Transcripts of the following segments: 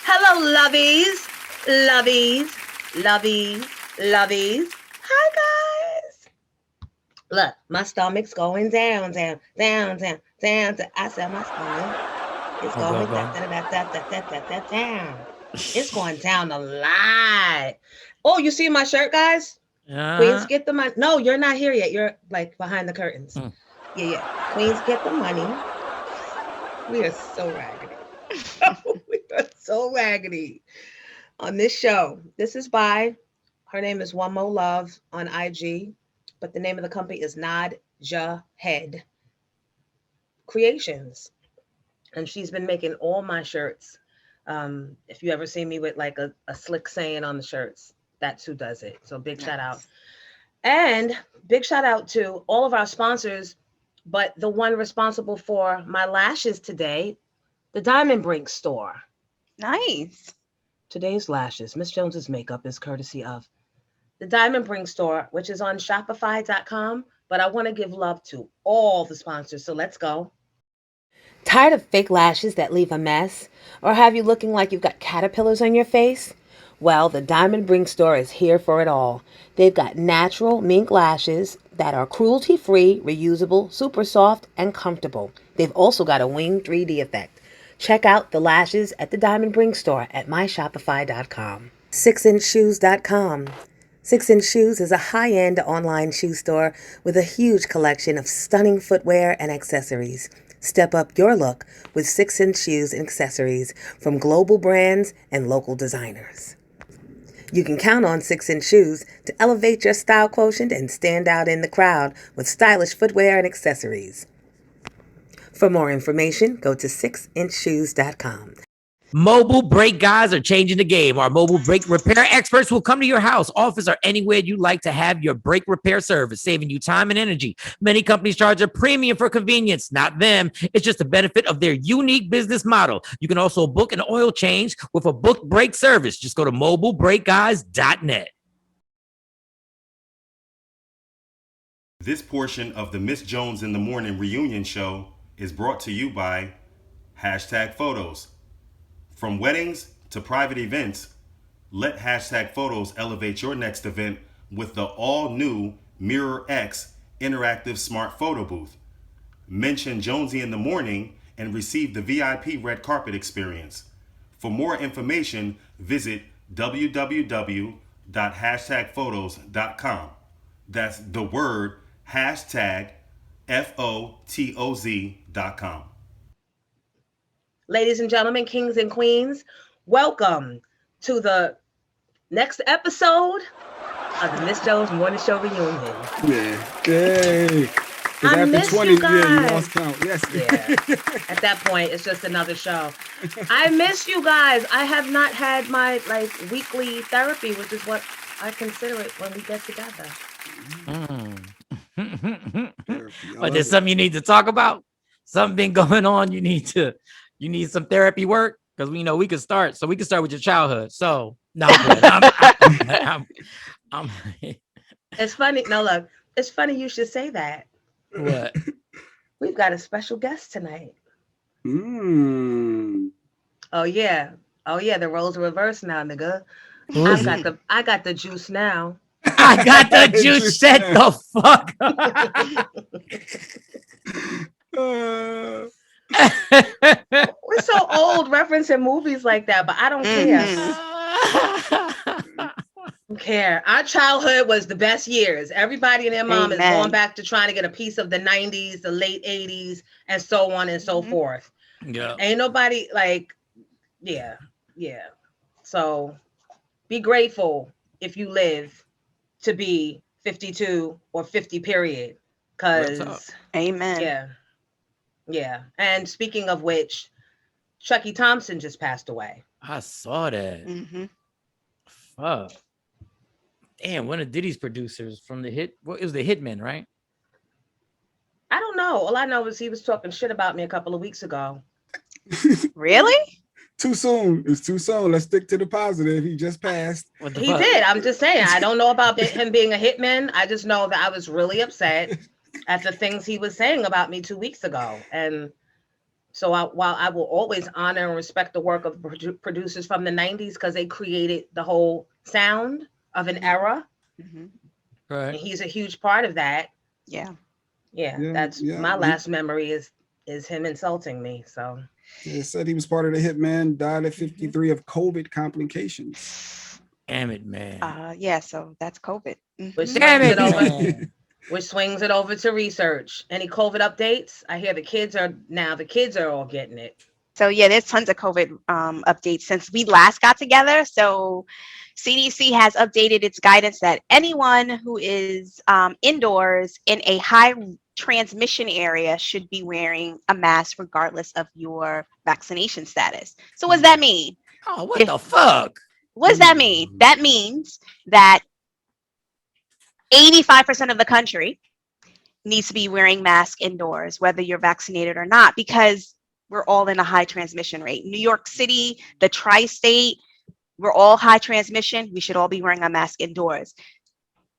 Hello, lovies, lovies, lovies, lovies. Hi, guys. Look, my stomach's going down, down, down, down, down. I said my stomach is Oh, go, going go. down. It's going down a lot. Oh, you see my shirt, guys? Queens Uh-huh. get the money. No, you're not here yet. You're like behind the curtains. Mm. Yeah, yeah. Queens get the money. We are so raggedy. We are so raggedy on this show. This is by her name is One Mo Love on IG, but the name of the company is Nod Ja Head Creations, and she's been making all my shirts. If you ever see me with like a slick saying on the shirts, that's who does it. So big shout out. Nice. And big shout out to all of our sponsors, but the one responsible for my lashes today, the Diamond Brink store. Nice. Today's lashes, Miss Jones's makeup is courtesy of the Diamond Brink store, which is on Shopify.com. But I want to give love to all the sponsors. So let's go. Tired of fake lashes that leave a mess? Or have you looking like you've got caterpillars on your face? Well, the Diamond Brink store is here for it all. They've got natural mink lashes that are cruelty free, reusable, super soft, and comfortable. They've also got a wing 3D effect. Check out the lashes at the Diamond Brink store at myshopify.com. 6inchshoes.com. 6inch Shoes is a high-end online shoe store with a huge collection of stunning footwear and accessories. Step up your look with 6inch Shoes and accessories from global brands and local designers. You can count on 6inch Shoes to elevate your style quotient and stand out in the crowd with stylish footwear and accessories. For more information, go to 6inchshoes.com. Mobile brake guys are changing the game. Our mobile brake repair experts will come to your house, office, or anywhere you like to have your brake repair service, saving you time and energy. Many companies charge a premium for convenience. Not them. It's just a benefit of their unique business model. You can also book an oil change with a book brake service. Just go to mobilebrakeguys.net. This portion of the Miss Jones in the Morning reunion show is brought to you by Hashtag Photos. From weddings to private events, let Hashtag Photos elevate your next event with the all-new Mirror X interactive smart photo booth. Mention Jonesy in the Morning and receive the VIP red carpet experience. For more information, visit www.hashtagphotos.com. That's the word hashtag FOTOZ.com. Ladies and gentlemen, kings and queens, welcome to the next episode of the Miss Jones Morning Show reunion. Yeah. Yay. I After miss 20, you yeah, you guys. lost count. Yes. Yeah. At that point, it's just another show. I miss you guys. I have not had my weekly therapy, which is what I consider it when we get together. But there's something you need to talk about. Something going on. You need some therapy work because we know we can start. So we can start with your childhood. So no, I'm It's funny. No, look, it's funny you should say that. what? We've got a special guest tonight. Mm. Oh yeah. The roles are reversed now, nigga. Who is it? I got the juice now. I got the juice. Shut the fuck up. We're so old referencing movies like that, but I don't care. Don't care. Our childhood was the best years. Everybody and their mom is going back to trying to get a piece of the 90s, the late 80s, and so on and so forth. Yeah. Ain't nobody yeah. So be grateful if you live to be 52 or 50, period. Because amen. Yeah. And speaking of which, Chucky Thompson just passed away. I saw that. Mm-hmm. Fuck. Damn, one of Diddy's producers from the hit. Well, it was the Hitman, right? I don't know. All I know is he was talking shit about me a couple of weeks ago. Really? Too soon. It's too soon. Let's stick to the positive. He just passed. He did. I'm just saying. I don't know about him being a hitman. I just know that I was really upset at the things he was saying about me 2 weeks ago. And So while I will always honor and respect the work of producers from the 90s because they created the whole sound of an era, Mhm. and Right. he's a huge part of that. Yeah. Yeah, Yeah, that's yeah. my last memory is him insulting me. So It said he was part of the Hitman, died at Mhm. 53 of COVID complications. Damn it, man. Yeah, so that's COVID. which Mhm. Damn swings it, it over man. which swings it over to research. Any COVID updates? I hear the kids are all getting it. So yeah, there's tons of COVID updates since we last got together. So CDC has updated its guidance that anyone who is indoors in a high transmission area should be wearing a mask regardless of your vaccination status. So what does that mean? Oh, what If the fuck? what does that mean? That means that 85% of the country needs to be wearing masks indoors, whether you're vaccinated or not, because we're all in a high transmission rate. New York City, the tri-state, we're all high transmission. We should all be wearing a mask indoors.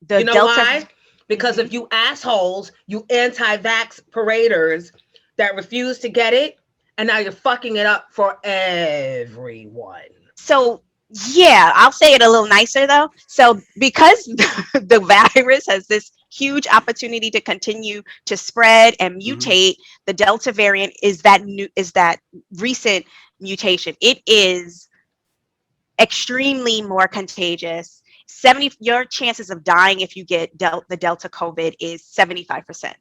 The You know Delta. why? Because Mhm. of you assholes, you anti-vax paraders that refuse to get it, and now you're fucking it up for everyone. So yeah, I'll say it a little nicer though. So because the virus has this huge opportunity to continue to spread and mutate, the Delta variant is that recent mutation. It is extremely more contagious. 70 your chances of dying if you get the Delta COVID is 75%.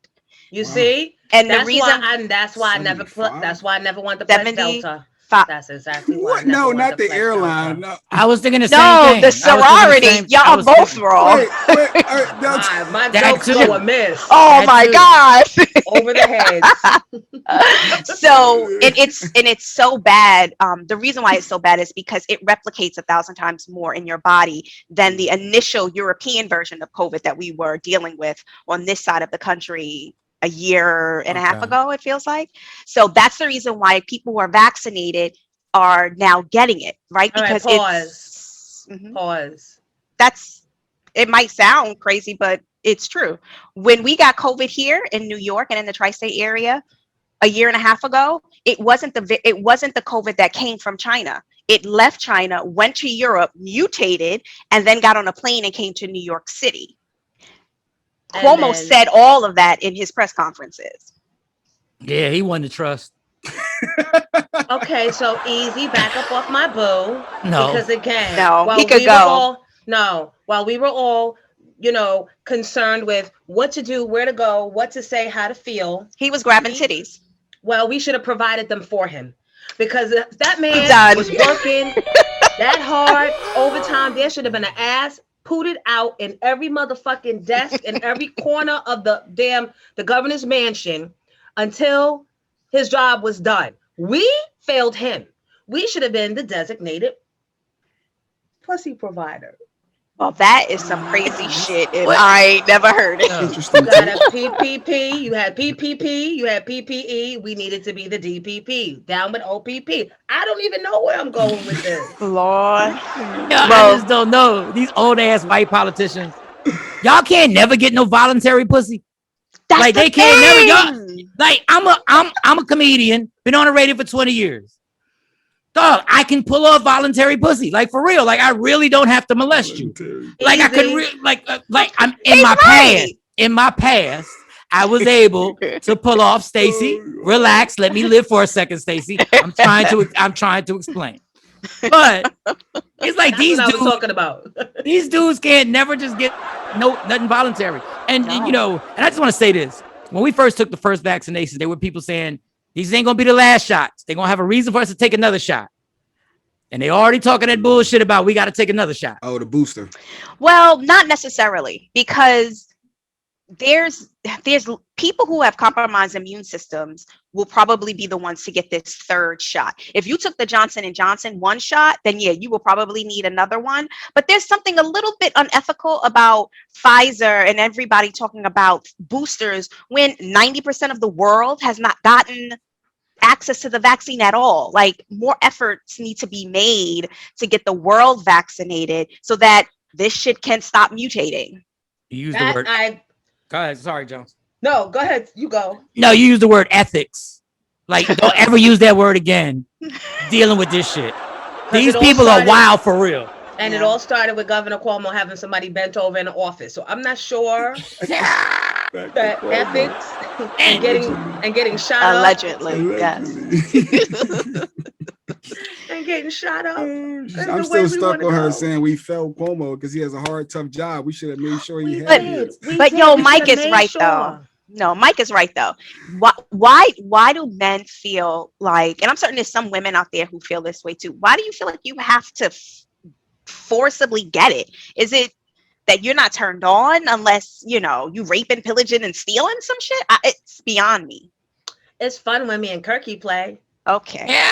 You Wow. see? And the That's why reason I that's why I never put 75? that's why I never wanted to pledge 75 Delta. That's exactly why I What? never No, wanted not to the pledge airline. Delta. No. I was thinking the same no, thing. the sorority. Y'all both wrong. Wait. That's My That jokes too. go amiss Oh That my too. gosh. over the heads. So it's so bad. The reason why it's so bad is because it replicates 1,000 times more in your body than the initial European version of COVID that we were dealing with on this side of the country a year and a half Okay. ago, it feels like. So that's the reason why people who are vaccinated are now getting it, right? All right, Because pause. Mhm. Pause. That's it might sound crazy, but it's true. When we got COVID here in New York and in the tri-state area a year and a half ago, it wasn't the COVID that came from China. It left China, went to Europe, mutated, and then got on a plane and came to New York City. And Cuomo then said all of that in his press conferences. Yeah, he won the trust. okay, so easy, back up off my boo. No. Because again, No, he while could we were go. all no, while we were all, concerned with what to do, where to go, what to say, how to feel, He was grabbing titties. well, we should have provided them for him. Because if that man Done. was working that hard overtime, there should have been an ass pooted out in every motherfucking desk in every corner of the governor's mansion until his job was done. We failed him. We should have been the designated pussy provider. Well, that is some crazy shit, and What? I ain't never heard it. interesting. You got a PPP, you had PPP, you had PPE. We needed to be the DPP. Down with OPP. I don't even know where I'm going with this. Lord. Yeah, I Well, just don't know. These old ass white politicians. Y'all can't never get no voluntary pussy. that's Like the they can't never thing. y'all. Like I'm a comedian, been on the radio for 20 years. Dog, I can pull off voluntary pussy. Like for real. Like I really don't have to molest you. Like I could like I'm in He's my past. right. In my past, I was able to pull off Stacy. Relax, let me live for a second, Stacy. I'm trying to explain. But it's like That's what I was talking about. these dudes can't never just get nothing voluntary. And No. and I just want to say this. When we first took the first vaccinations, there were people saying these ain't gonna be the last shots. They're gonna have a reason for us to take another shot. And they already talking that bullshit about we got to take another shot. Oh, the booster. Well, not necessarily, because there's people who have compromised immune systems will probably be the ones to get this third shot. If you took the Johnson and Johnson one shot, then yeah, you will probably need another one. But there's something a little bit unethical about Pfizer and everybody talking about boosters when 90% of the world has not gotten access to the vaccine at all. Like more efforts need to be made to get the world vaccinated so that this shit can stop mutating. You use the word. I Go ahead. Sorry, Jones. no, go ahead. You go. No, you use the word ethics. Like, don't ever use that word again. Dealing with this shit. These people are wild for real. And it all started with Governor Cuomo having somebody bent over in the office. So I'm not sure that ethics and getting shot allegedly, yes. And getting shot up. I'm still stuck on her saying we felt Cuomo because he has a hard, tough job. We should have made sure he had it. But yo, Mike is right though. No, Mike is right though. Why do men feel like, and I'm certain there's some women out there who feel this way too. Why do you feel like you have to forcibly get it? Is it that you're not turned on unless, you know, you raping, pillaging, and stealing some shit? It's beyond me. It's fun when me and Kirky play. Okay. Yeah.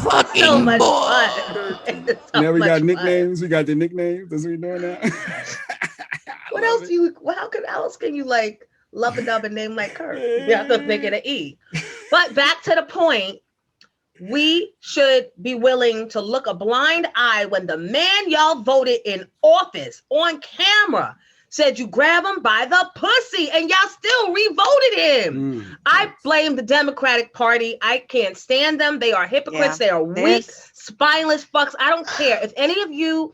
Fucking So much boy. fun. Now we got nicknames. We got the nicknames. That's what we're doing now. What else do you? How else can you like love a dub and name like Kirk? You have to think of an E. But back to the point. We should be willing to look a blind eye when the man y'all voted in office on camera said you grab him by the pussy and y'all still re-voted him. I blame the Democratic Party. I can't stand them. They are hypocrites. They are weak, spineless fucks. I don't care. If any of you,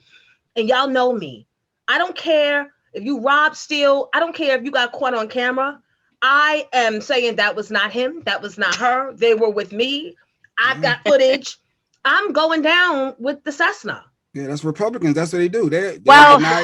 and y'all know me, I don't care if you rob, steal. I don't care if you got caught on camera. I am saying that was not him. That was not her. They were with me. I've got footage. I'm going down with the Cessna. Yeah, that's Republicans. That's what they do. They deny.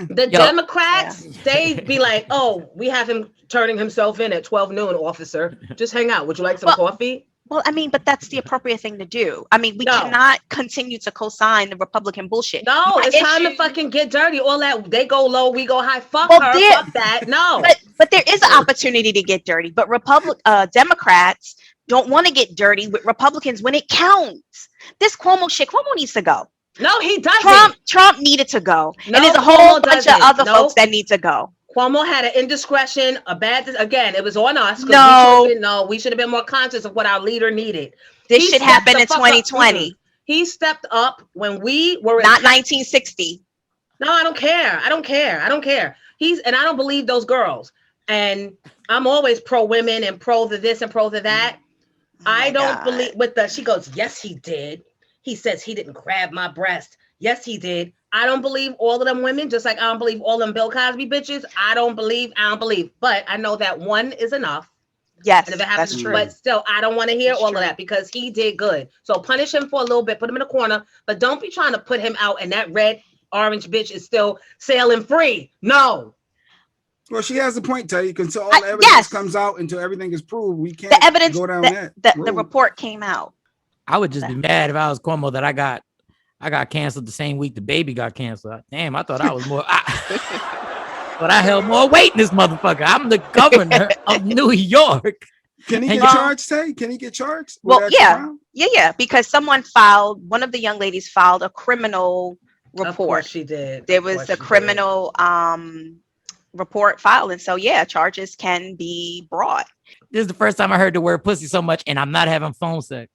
The Democrats, they be like, oh, we have him turning himself in at 12 noon, officer. Just hang out. Would you like some coffee? Well, I mean, but that's the appropriate thing to do. I mean, we cannot continue to co-sign the Republican bullshit. No, it's time to fucking get dirty. All that, they go low, we go high. Fuck her, fuck that. No. But there is an opportunity to get dirty. But Democrats don't want to get dirty with Republicans when it counts. This Cuomo shit, Cuomo needs to go. No, he doesn't. Trump needed to go. No, and there's a whole bunch of other folks that need to go. Cuomo had an indiscretion, again, it was on us. No, we should have been more conscious of what our leader needed. This shit happened in 2020. He stepped up when we were not 1960. No, I don't care. I don't care. And I don't believe those girls. And I'm always pro women and pro the this and pro the that. I don't believe she goes, yes, he did. He says he didn't grab my breast. Yes, he did. I don't believe all of them women, just like I don't believe all them Bill Cosby bitches. I don't believe. But I know that one is enough. Yes, and if it happens, that's true. But still, I don't want to hear all of that because he did good. So punish him for a little bit, put him in a corner, but don't be trying to put him out and that red orange bitch is still sailing free. No. Well, she has a point, Teddy. Until all the evidence comes out, until everything is proved, we can't go down the report came out. I would just be mad if I was Cuomo that I got canceled the same week the baby got canceled. Damn, I thought I was more. But I held more weight in this motherfucker. I'm the governor of New York. Can he get charged, Tay? Can he get charged? Well, yeah. Because one of the young ladies filed a criminal report. Of course she did. There was a criminal report filed, and so charges can be brought. This is the first time I heard the word pussy so much, and I'm not having phone sex.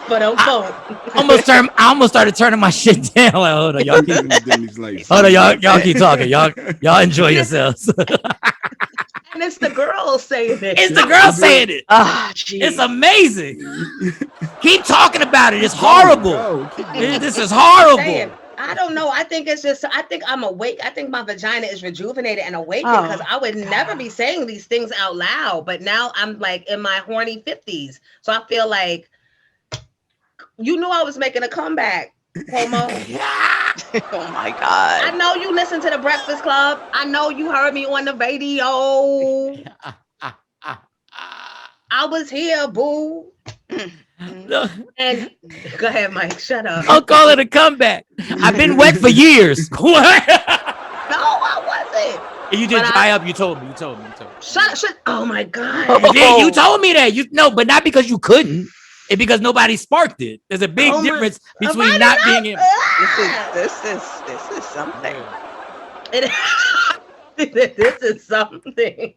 But on phone. I almost started turning my shit down. Like, hold on, y'all keep talking. Y'all enjoy yourselves. And it's the girls saying it. It's the girls saying it. Oh, geez. It's amazing. Keep talking about it. It's horrible. This is horrible. I don't know. I think I'm awake. I think my vagina is rejuvenated and awakened because I would never be saying these things out loud. But now I'm like in my horny 50s. So I feel like you knew I was making a comeback, Cuomo. Oh my God. I know you listened to the Breakfast Club. I know you heard me on the radio. I was here, boo. And go ahead, Mike. Shut up. I'll call it a comeback. I've been wet for years. What? No, I wasn't. You did dry up. You told me. Shut. Oh my God. You told me that. But not because you couldn't. It's because nobody sparked it. There's a big difference between not being in. This is something. This is something.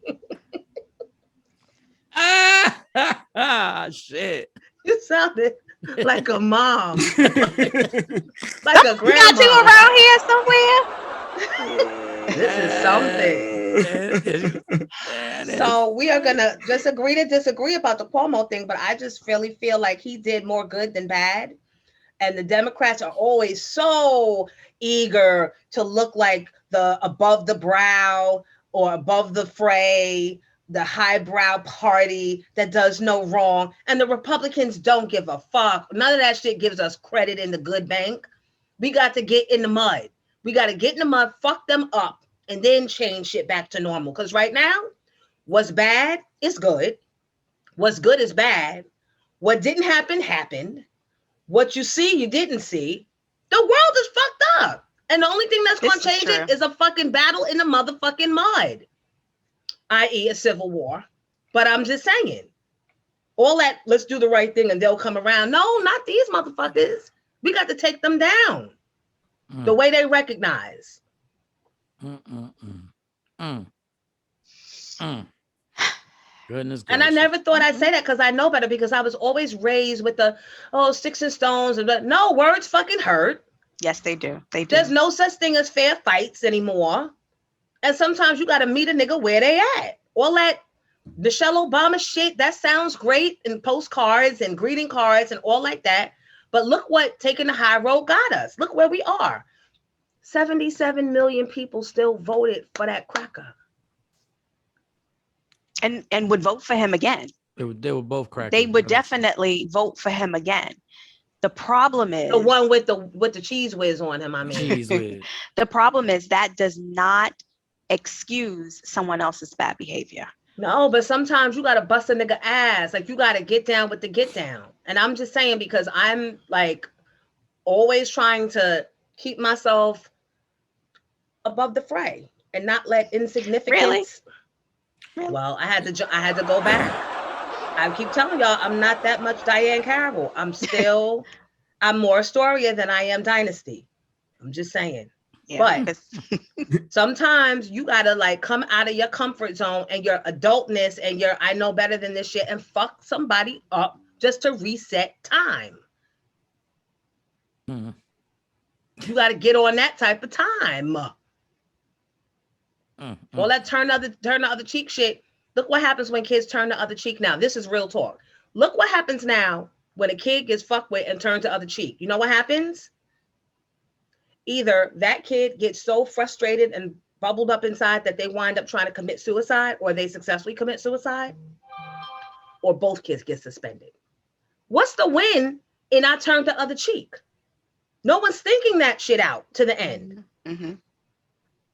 Shit. You sounded like a mom. Like a grandma. You got you around here somewhere? This is something. So we are gonna just agree to disagree about the Cuomo thing, but I just really feel like he did more good than bad. And the Democrats are always so eager to look like the above the brow or above the fray, the highbrow party that does no wrong. And the Republicans don't give a fuck. None of that shit gives us credit in the good bank. We got to get in the mud. We got to get in the mud, fuck them up, and then change shit back to normal. Because right now, what's bad is good. What's good is bad. What didn't happen happened. What you see, you didn't see. The world is fucked up. And the only thing that's going to change it is a fucking battle in the motherfucking mud, i.e. a civil war. But I'm just saying, all that, let's do the right thing and they'll come around. No, not these motherfuckers. We got to take them down the way they recognize. Goodness. And I never thought I'd say that because I know better, because I was always raised with the, sticks and stones. And no, words fucking hurt. Yes, they do. They do. There's no such thing as fair fights anymore. And sometimes you got to meet a nigga where they at. All that Michelle Obama shit, that sounds great in postcards and greeting cards and all like that. But look what taking the high road got us. Look where we are. 77 million people still voted for that cracker. And would vote for him again. They were both crackers. They would definitely vote for him again. The problem is the one with the cheese whiz on him. I mean, cheese whiz. The problem is that does not excuse someone else's bad behavior. No, but sometimes you gotta bust a nigga ass. Like, you gotta get down with the get down. And I'm just saying, because I'm like always trying to keep myself above the fray and not let insignificance. Really? Well, I had to go back. I keep telling y'all, I'm not that much Diane Carroll. I'm more Astoria than I am Dynasty. I'm just saying. Yeah, but sometimes you gotta like come out of your comfort zone and your adultness and your I know better than this shit and fuck somebody up just to reset time. You gotta get on that type of time. All that turn the other cheek shit. Look what happens when kids turn the other cheek now. This is real talk. Look what happens now when a kid gets fucked with and turns the other cheek. You know what happens? Either that kid gets so frustrated and bubbled up inside that they wind up trying to commit suicide, or they successfully commit suicide, or both kids get suspended. What's the win in I turned the other cheek? No one's thinking that shit out to the end. Mm-hmm.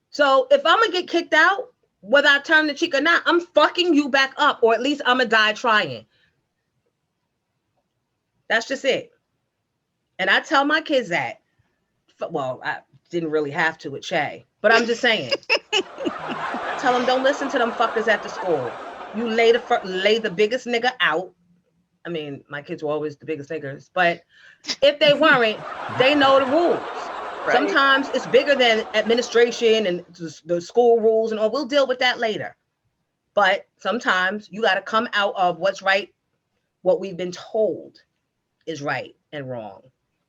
So if I'm going to get kicked out, whether I turn the cheek or not, I'm fucking you back up, or at least I'm going to die trying. That's just it. And I tell my kids that. Well, I didn't really have to with Shay, but I'm just saying. I tell them, don't listen to them fuckers at the school. You lay the biggest nigga out. I mean, my kids were always the biggest niggas, but if they weren't, they know the rules. Right. Sometimes it's bigger than administration and the school rules, and we'll deal with that later. But sometimes you got to come out of what's right, what we've been told is right and wrong,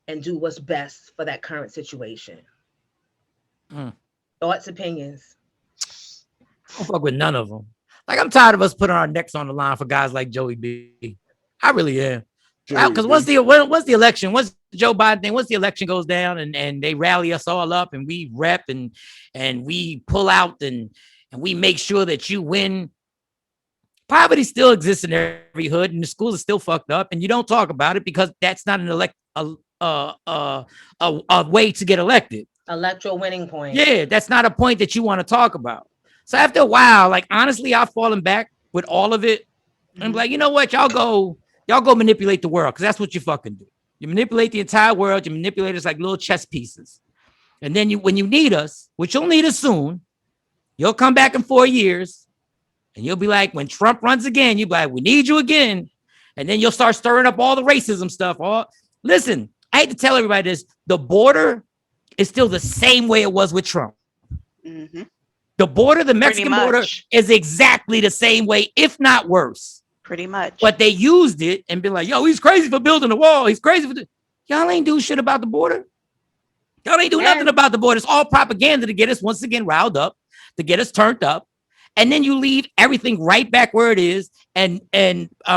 and do what's best for that current situation. Thoughts, opinions? I don't fuck with none of them. Like, I'm tired of us putting our necks on the line for guys like Joey B. I really am. Because once the election, once the Joe Biden thing, once the election goes down and they rally us all up and we rep and we pull out and we make sure that you win, poverty still exists in every hood and the schools are still fucked up, and you don't talk about it because that's not a way to get elected. Electoral winning point. Yeah, that's not a point that you want to talk about. So after a while, like, honestly, I've fallen back with all of it. And I'm like, you know what? Y'all go manipulate the world, because that's what you fucking do. You manipulate the entire world. You manipulate us like little chess pieces. And then when you need us, which you'll need us soon, you'll come back in 4 years and you'll be like, when Trump runs again, you'll be like, we need you again. And then you'll start stirring up all the racism stuff. Listen, I hate to tell everybody this. The border is still the same way it was with Trump. Mm-hmm. The border, the Mexican border, is exactly the same way, if not worse. Pretty much. But they used it and be like, yo, he's crazy for building a wall. He's crazy for y'all ain't do shit about the border. Y'all ain't do nothing about the border. It's all propaganda to get us once again riled up, to get us turned up, and then you leave everything right back where it is, and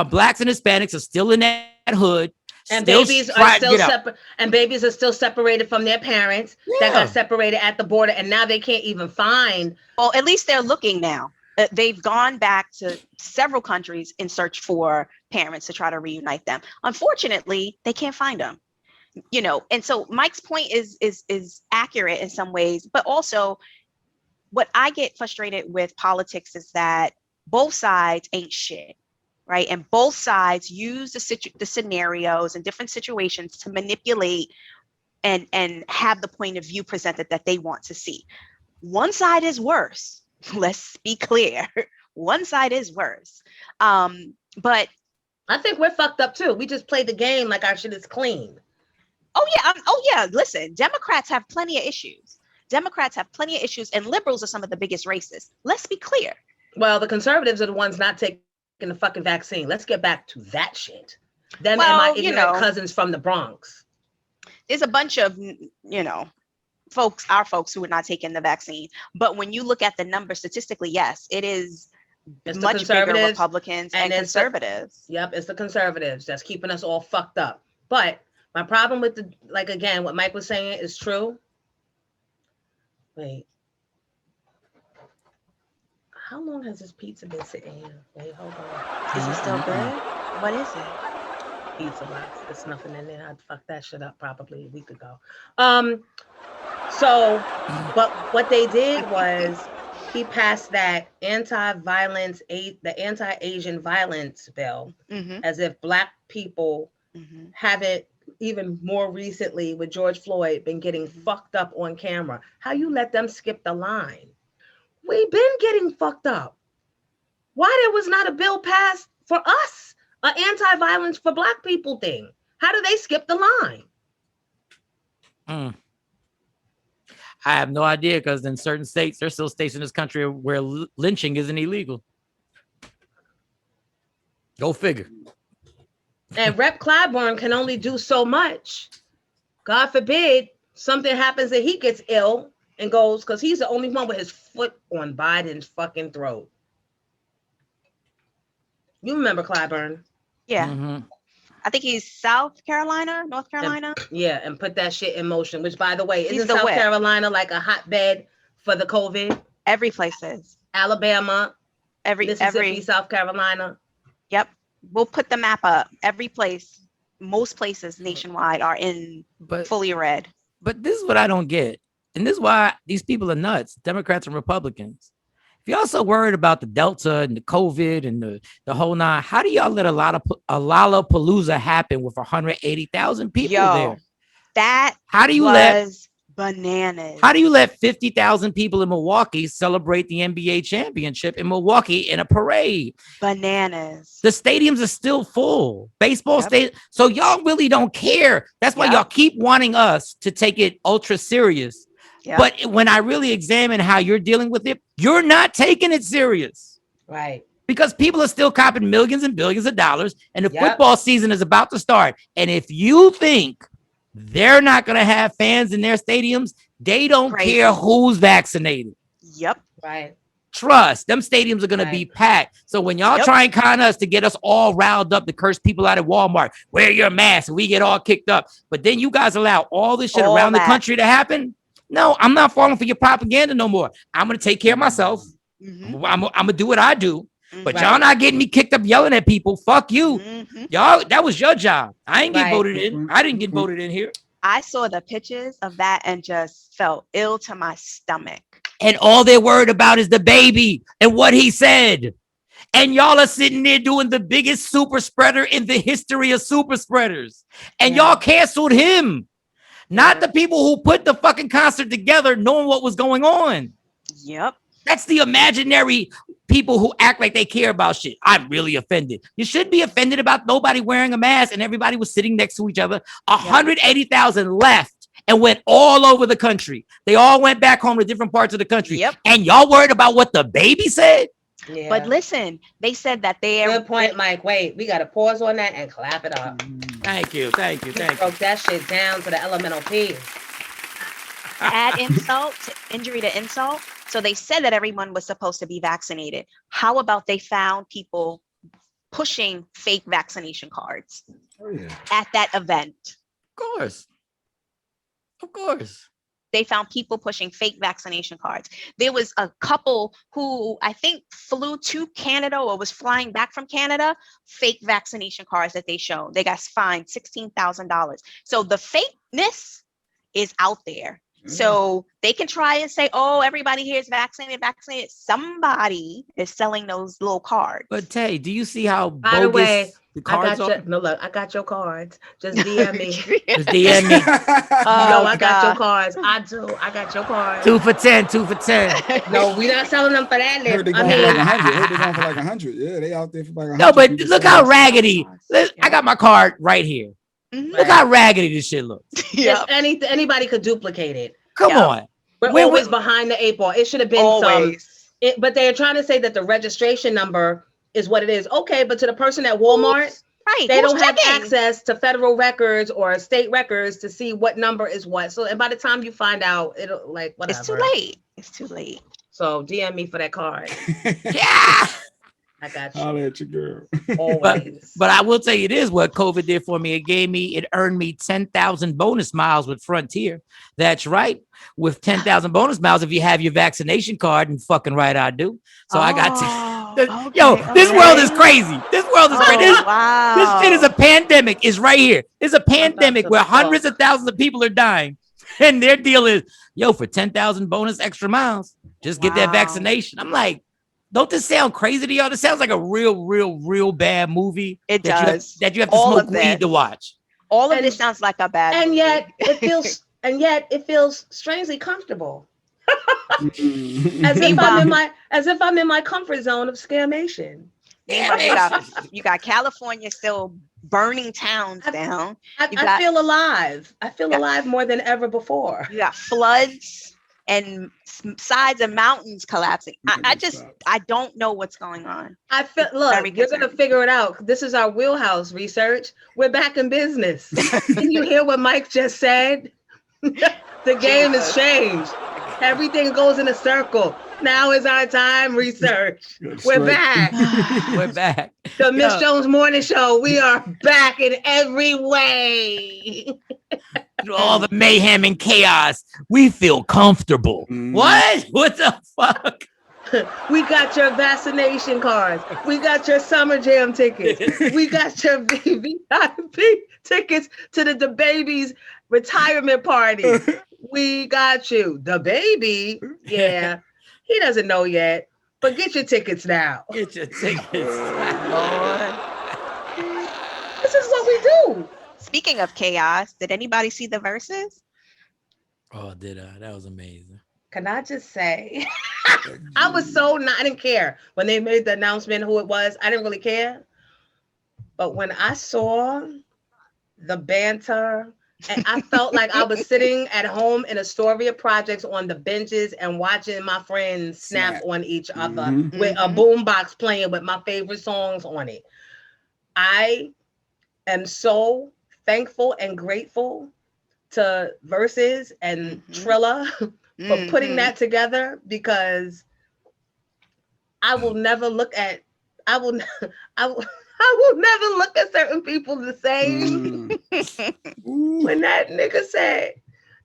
blacks and Hispanics are still in that hood. And Still babies are trying to still get out. separate, and babies are still separated from their parents that Yeah. got separated at the border, and now they can't even find. Well, at least they're looking now. They've gone back to several countries in search for parents to try to reunite them. Unfortunately, they can't find them. You know, and so Mike's point is accurate in some ways, but also what I get frustrated with politics is that both sides ain't shit, right? And both sides use the scenarios and different situations to manipulate and have the point of view presented that they want to see. One side is worse. Let's be clear. One side is worse. But I think we're fucked up too. We just played the game like our shit is clean. oh yeah, listen, Democrats have plenty of issues. Democrats have plenty of issues, and liberals are some of the biggest racists. Let's be clear. Well, the conservatives are the ones not taking the fucking vaccine. Let's get back to that shit. Them Well, and my ignorant cousins from the Bronx. There's a bunch of, folks, our folks who are not taking the vaccine. But when you look at the numbers statistically, yes, it's much bigger Republicans and conservatives. Yep, it's the conservatives that's keeping us all fucked up. But my problem with again, what Mike was saying is true. Wait. How long has this pizza been sitting here? Wait, hold on. Is it still good? What is it? Pizza box. There's nothing in there. I'd fuck that shit up probably a week ago. So, but what they did was he passed that the anti-Asian violence bill, as if Black people haven't, even more recently with George Floyd, been getting fucked up on camera. How you let them skip the line? We've been getting fucked up. Why there was not a bill passed for us, an anti-violence for Black people thing? How do they skip the line? I have no idea, because in certain states, there's still states in this country where lynching isn't illegal. Go figure. And Rep. Clyburn can only do so much. God forbid something happens and he gets ill and goes, because he's the only one with his foot on Biden's fucking throat. You remember Clyburn? Yeah. I think he's North Carolina. And put that shit in motion, which, by the way, isn't South Carolina like a hotbed for the COVID? Every place is. Alabama, Mississippi, South Carolina. Yep. We'll put the map up. Every place, most places nationwide are in fully red. But this is what I don't get. And this is why these people are nuts, Democrats and Republicans. If y'all so worried about the Delta and the COVID and the whole nine, how do y'all let a Lollapalooza happen with 180,000 people there? How do you let bananas? How do you let 50,000 people in Milwaukee celebrate the NBA championship in Milwaukee in a parade? Bananas. The stadiums are still full. Baseball stadium. So y'all really don't care. That's why y'all keep wanting us to take it ultra serious. Yep. But when I really examine how you're dealing with it, you're not taking it serious. Right. Because people are still copping millions and billions of dollars, and the football season is about to start. And if you think they're not going to have fans in their stadiums, they don't care who's vaccinated. Yep. Right. Trust, them stadiums are going to be packed. So when y'all try and con us to get us all riled up to curse people out at Walmart, wear your mask, and we get all kicked up. But then you guys allow all this shit around the country to happen. No, I'm not falling for your propaganda no more. I'm going to take care of myself. I'm going to do what I do. But y'all not getting me kicked up yelling at people. Fuck you. Y'all, that was your job. I ain't get voted in. I didn't get voted in here. I saw the pictures of that and just felt ill to my stomach. And all they're worried about is the baby and what he said. And y'all are sitting there doing the biggest super spreader in the history of super spreaders. And y'all canceled him. Not the people who put the fucking concert together knowing what was going on. Yep. That's the imaginary people who act like they care about shit. I'm really offended. You should be offended about nobody wearing a mask and everybody was sitting next to each other. 180,000 left and went all over the country. They all went back home to different parts of the country. Yep. And y'all worried about what the baby said? Yeah. But listen, they said that good point, Mike. Wait, we got to pause on that and clap it up. Thank you. Broke that shit down to the elemental P. Add insult to injury to insult. So they said that everyone was supposed to be vaccinated. How about they found people pushing fake vaccination cards at that event? Of course. They found people pushing fake vaccination cards. There was a couple who I think flew to Canada or was flying back from Canada, fake vaccination cards that they showed. They got fined $16,000. So the fakeness is out there. So they can try and say, oh, everybody here is vaccinated. Somebody is selling those little cards. But Tay, do you see how By the way, bogus the cards are? No, look, I got your cards. Just DM me. Just DM me. No, I got your cards. I do. I got your cards. 2 for 10, 2 for 10. No, we not selling them for that. Heard they going for like 100. Heard they going for like 100. Yeah, they out there for like 100. No, but look how raggedy. I got my card right here. Look how raggedy this shit looks. Yes, anybody could duplicate it. Come on. We're always behind the 8 ball. It should have been but they're trying to say that the registration number is what it is. Okay, but to the person at Walmart, they don't have access to federal records or state records to see what number is what. So, and by the time you find out, it'll like whatever. It's too late. So DM me for that card. Yeah. I got you. I'll let you, girl. Always. But I will tell you this, what COVID did for me, it earned me 10,000 bonus miles with Frontier. That's right. With 10,000 bonus miles, if you have your vaccination card, and fucking right I do. So I got this world is crazy. This world is crazy. This shit is a pandemic. It's right here. It's a pandemic where hundreds of thousands of people are dying. And their deal is, for 10,000 bonus extra miles, just get that vaccination. I'm like, don't this sound crazy to y'all? This sounds like a real bad movie. It does. That you have to smoke weed to watch. All of this sounds like a bad movie. Yet it feels strangely comfortable. as if I'm in my comfort zone of scamation. You got California still burning towns down. I feel alive. I feel alive more than ever before. You got floods and sides of mountains collapsing. I don't know what's going on. You're gonna figure it out. This is our wheelhouse research. We're back in business. Did you hear what Mike just said? The game has changed. Everything goes in a circle. Now is our time, research. We're back. We're back. The Miss Jones Morning Show. We are back in every way. Through all the mayhem and chaos, we feel comfortable. What? What the fuck? We got your vaccination cards. We got your summer jam tickets. We got your VIP tickets to the baby's retirement party. We got you. The baby, yeah, he doesn't know yet, but get your tickets now. Get your tickets. Lord. This is what we do. Speaking of chaos, did anybody see the verses? Oh, did I? That was amazing. Can I just say, I didn't care when they made the announcement who it was. I didn't really care. But when I saw the banter, and I felt like I was sitting at home in Astoria Projects on the benches and watching my friends snap on each other with a boombox playing with my favorite songs on it. I am so thankful and grateful to Versus and Trilla for putting that together, because I will never look at certain people the same. When that nigga said,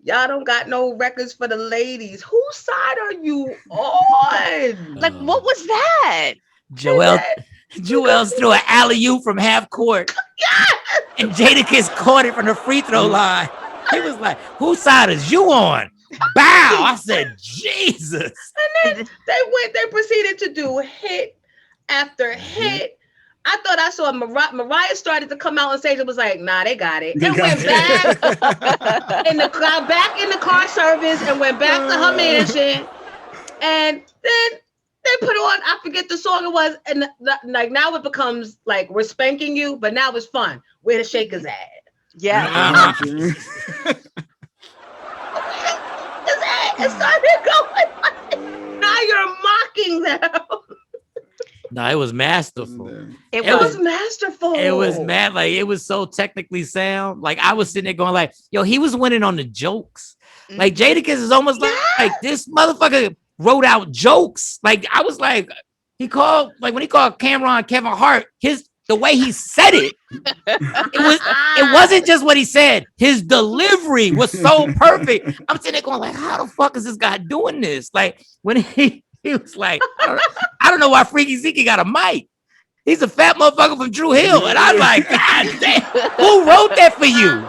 y'all don't got no records for the ladies, whose side are you on? Like, what was that? Joel's threw an alley-oop from half court. Yes! And Jadakiss caught it from the free throw line. He was like, whose side is you on? Bow! I said, Jesus. And then they proceeded to do hit after hit. I thought I saw Mariah started to come out on stage and was like, nah, they got it. And went back in the car service and went back to her mansion. And then they put on, I forget the song it was. And like now it becomes like, we're spanking you, but now it's fun. Where the shakers at? Yeah. It started going. Now you're mocking them. No, it was masterful. It was masterful. It was mad. Like, it was so technically sound. Like, I was sitting there going like, yo, he was winning on the jokes. Like, Jadakiss is almost like this motherfucker. wrote out jokes. Like I was like, he called like when he called Cameron Kevin Hart, the way he said it, it wasn't just what he said. His delivery was so perfect. I'm sitting there going like, how the fuck is this guy doing this? Like when he was like, I don't know why Freaky Zeke got a mic. He's a fat motherfucker from Drew Hill. And I'm like, God damn, who wrote that for you?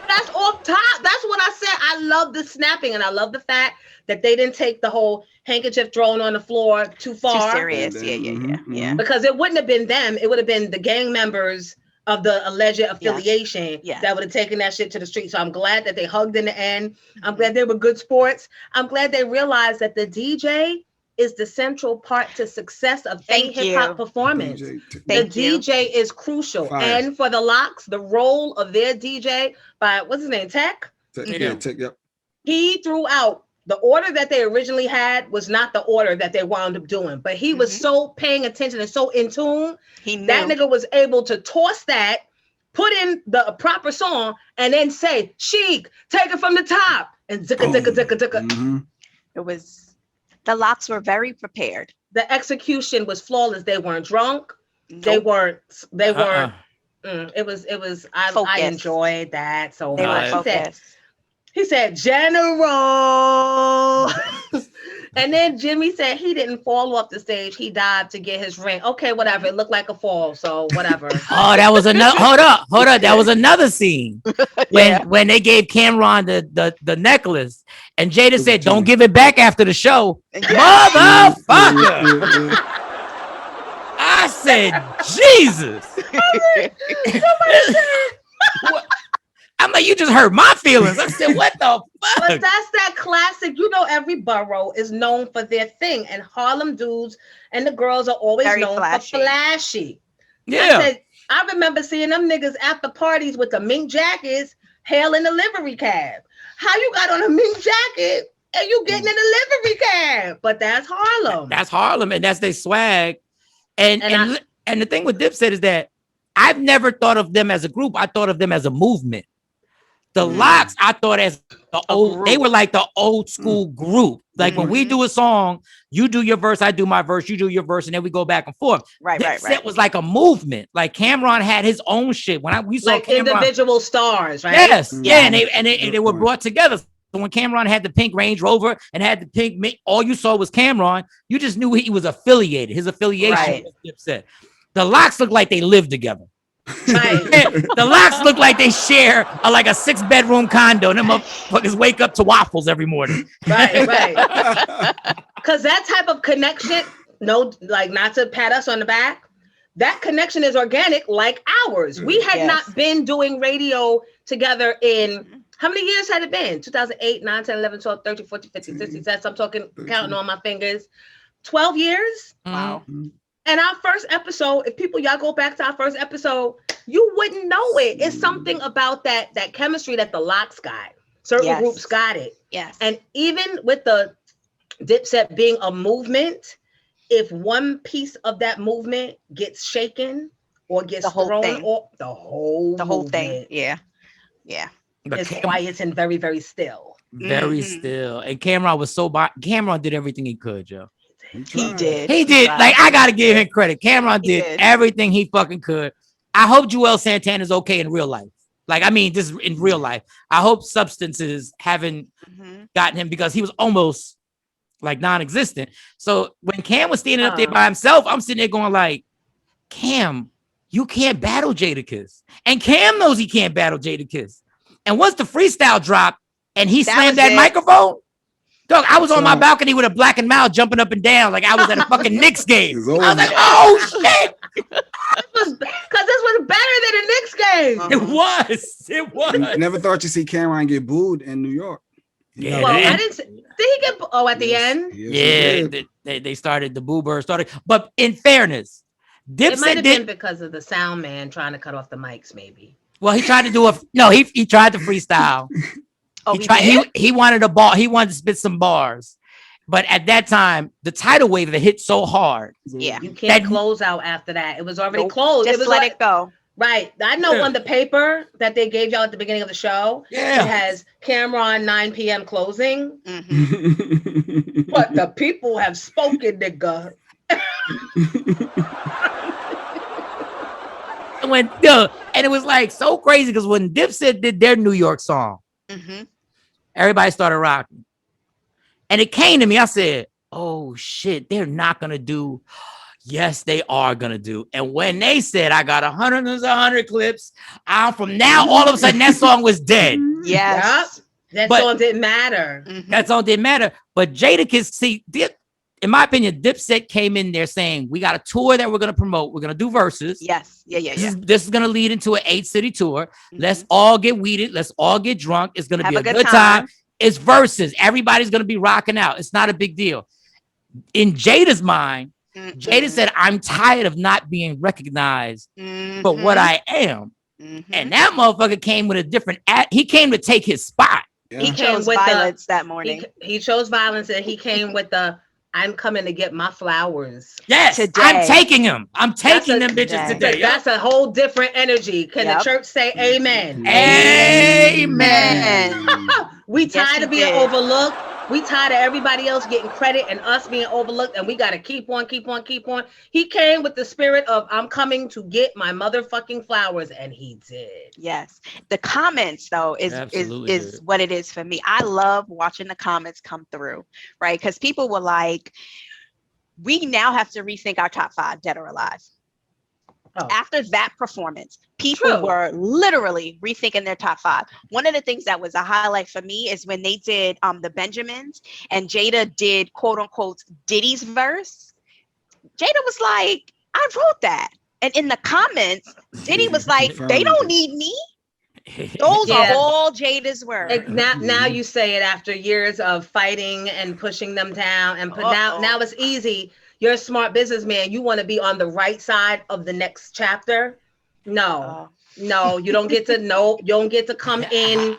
That's off top. That's what I said. I love the snapping, and I love the fact that they didn't take the whole handkerchief thrown on the floor too far. Too serious. Yeah. Because it wouldn't have been them. It would have been the gang members of the alleged affiliation that would have taken that shit to the street. So I'm glad that they hugged in the end. I'm glad they were good sports. I'm glad they realized that the DJ is the central part to success of any hip-hop performance. The DJ is crucial. Fire. And for the Locks, the role of their DJ by, what's his name, Tech? Tech, yep. He threw out the order that they originally had was not the order that they wound up doing, but he was so paying attention and so in tune. That nigga was able to toss that, put in the proper song, and then say, Sheik, take it from the top. And zicka. It was... The Locks were very prepared. The execution was flawless. They weren't drunk. Nope. They weren't. It was. I enjoyed that so much. He said, General. And then Jimmy said he didn't fall off the stage. He dived to get his ring. Okay, whatever. It looked like a fall, so whatever. Oh, that was another. Hold up. That was another scene when they gave Cameron the necklace, and Jada said, "Don't give it back after the show, motherfucker." I said, Jesus. I'm like, you just hurt my feelings. I said, what the fuck? But that's that classic. You know, every borough is known for their thing. And Harlem dudes and the girls are always known for flashy. Yeah. I remember seeing them niggas at the parties with the mink jackets hailing the livery cab. How you got on a mink jacket and you getting in the livery cab? But that's Harlem. That's Harlem, and that's their swag. And the thing with Dipset is that I've never thought of them as a group. I thought of them as a movement. The Locks, I thought as they were like the old school group. Like when we do a song, you do your verse, I do my verse, you do your verse, and then we go back and forth. Right. It was like a movement. Like Cameron had his own shit. We saw like Cameron, individual stars, right? Yes, yeah, and they were brought together. So when Cameron had the pink Range Rover and had the pink, all you saw was Cameron. You just knew he was affiliated. His affiliation was Dipset. The Locks looked like they lived together. Right. The Locks look like they share like a 6-bedroom condo, and them motherfuckers wake up to waffles every morning. Right. Because that type of connection, like not to pat us on the back, that connection is organic like ours. We had not been doing radio together in, how many years had it been? 2008, 9, 10, 11, 12, 13, 14, 15, 16, 17. I'm talking, counting on my fingers. 12 years? Wow. And our first episode, if y'all go back to our first episode, you wouldn't know it. It's something about that chemistry that the Locks got. Certain groups got it. Yes. And even with the Dipset being a movement, if one piece of that movement gets shaken or gets thrown off, the whole thing. Yeah. It's quiet and very, very still. Very still. And Cameron was Cameron did everything he could, Joe. He did. Like, I gotta give him credit. Cameron did everything he fucking could. I hope Joel Santana is okay in real life. Like, I mean, this is in real life. I hope substances haven't gotten him, because he was almost like non-existent. So when Cam was standing up there by himself, I'm sitting there going like, Cam, you can't battle Jadakiss. And Cam knows he can't battle Jadakiss. And once the freestyle dropped and he slammed that microphone, dog, I was on my balcony with a black and mild jumping up and down like I was at a fucking Knicks game. I was like, oh shit. Because this was better than a Knicks game. It was. Never thought you'd see Cameron get booed in New York. Yeah, well, I didn't. Did he get? At the end. Yes, they started, the boo bird started. But in fairness, Dipset it might have been because of the sound man trying to cut off the mics, maybe. Well, he tried to do he tried to freestyle. He wanted a ball. He wanted to spit some bars. But at that time, the tidal wave that hit so hard. Yeah. You can't close out after that. It was already closed. Just let it go. Right. I know Yeah. on the paper that they gave y'all at the beginning of the show, Yeah. it has Cameron 9 p.m. closing. Mhm. But the people have spoken, nigga. And it was like so crazy because when Dipset did their New York song, Mhm. everybody started rocking. And it came to me, I said, oh shit, they're not gonna do. Yes, they are gonna do. And when they said I got 100 clips, from now all of a sudden that song was dead. Yes. Yep. That But- song didn't matter. Mhm. That's all didn't matter. But Jadakiss, see, in my opinion, Dipset came in there saying we got a tour that we're gonna promote. We're gonna do verses. Yes. Yeah. Yeah. Yeah. This is gonna lead into an 8-city tour. Let's Mhm. all get weeded. Let's all get drunk. It's gonna Have be a a good good time. time. It's verses. Everybody's gonna be rocking out. It's not a big deal. In Jada's mind, Jada said, I'm tired of not being recognized for what I am. Mhm. And that motherfucker came with a different he came to take his spot. He came chose with violence that morning. He chose violence, and he came with the I'm coming to get my flowers. Yes, Today. I'm taking him. I'm taking them bitches today. today. That's a whole different energy. Can the Yep. church say amen? Amen. We Yes, tired he of being did. overlooked. We tired of everybody else getting credit and us being overlooked, and we got to keep on. He came with the spirit of I'm coming to get my motherfucking flowers, and he did. Yes. The comments though Absolutely is did. what it is for me. I love watching the comments come through, right? Because people were like, we now have to rethink our top 5, dead or alive. Oh. After that performance, people True. were literally rethinking their top 5. One of the things that was a highlight for me is when they did the Benjamins and Jada did quote unquote Diddy's verse. Jada was like, I wrote that. And in the comments, Diddy was like, they don't need me. Those are Yeah. all Jada's words. Now you say it after years of fighting and pushing them down, and now it's easy. You're a smart businessman. You want to be on the right side of the next chapter. No, you don't get to know. You don't get to come in.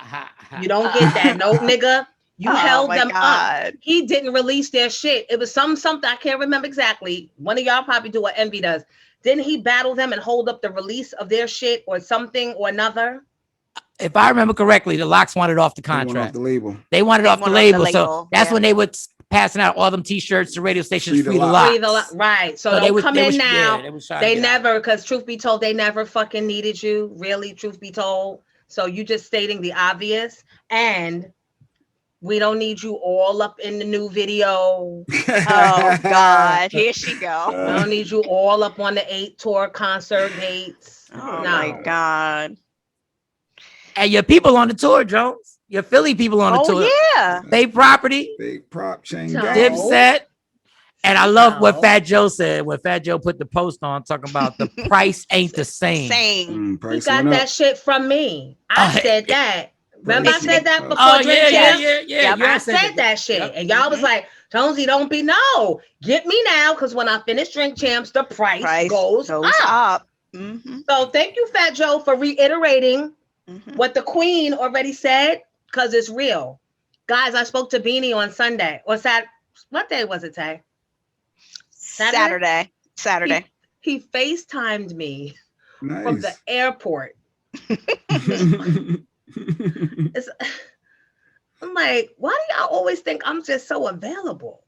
You don't get that. No, nigga. You held them up. He didn't release their shit. It was something I can't remember exactly. One of y'all probably do what Envy does. Didn't he battle them and hold up the release of their shit or something or another? If I remember correctly, the Locks wanted off the They want contract. off the label. They wanted off the label. So that's yeah. when they would passing out all them T-shirts to radio stations, Free the free the Locks. Locks. Right. So don't come in now. Yeah, they never, because truth be told, they never fucking needed you. Really, truth be told. So you just stating the obvious. And we don't need you all up in the new video. Oh God, here she go. We don't need you all up on the 8 tour concert dates. Oh my God. And your people on the tour, Jones. Your Philly people on the tour. Oh yeah. Big Property. Big prop chain. Dipset. And I love what Fat Joe said when Fat Joe put the post on talking about the price ain't the same. He got that shit from me. I said that. Remember I said that before yeah. I said that shit. Yep. And y'all was like, Jonesy, don't be get me now, because when I finish Drink Champs, the price goes up. Mm-hmm. So thank you, Fat Joe, for reiterating what the Queen already said, because it's real. Guys, I spoke to Beanie on Sunday. Or what day was it, Tay? Saturday. He FaceTimed me Nice. from the airport. I'm like, why do y'all always think I'm just so available?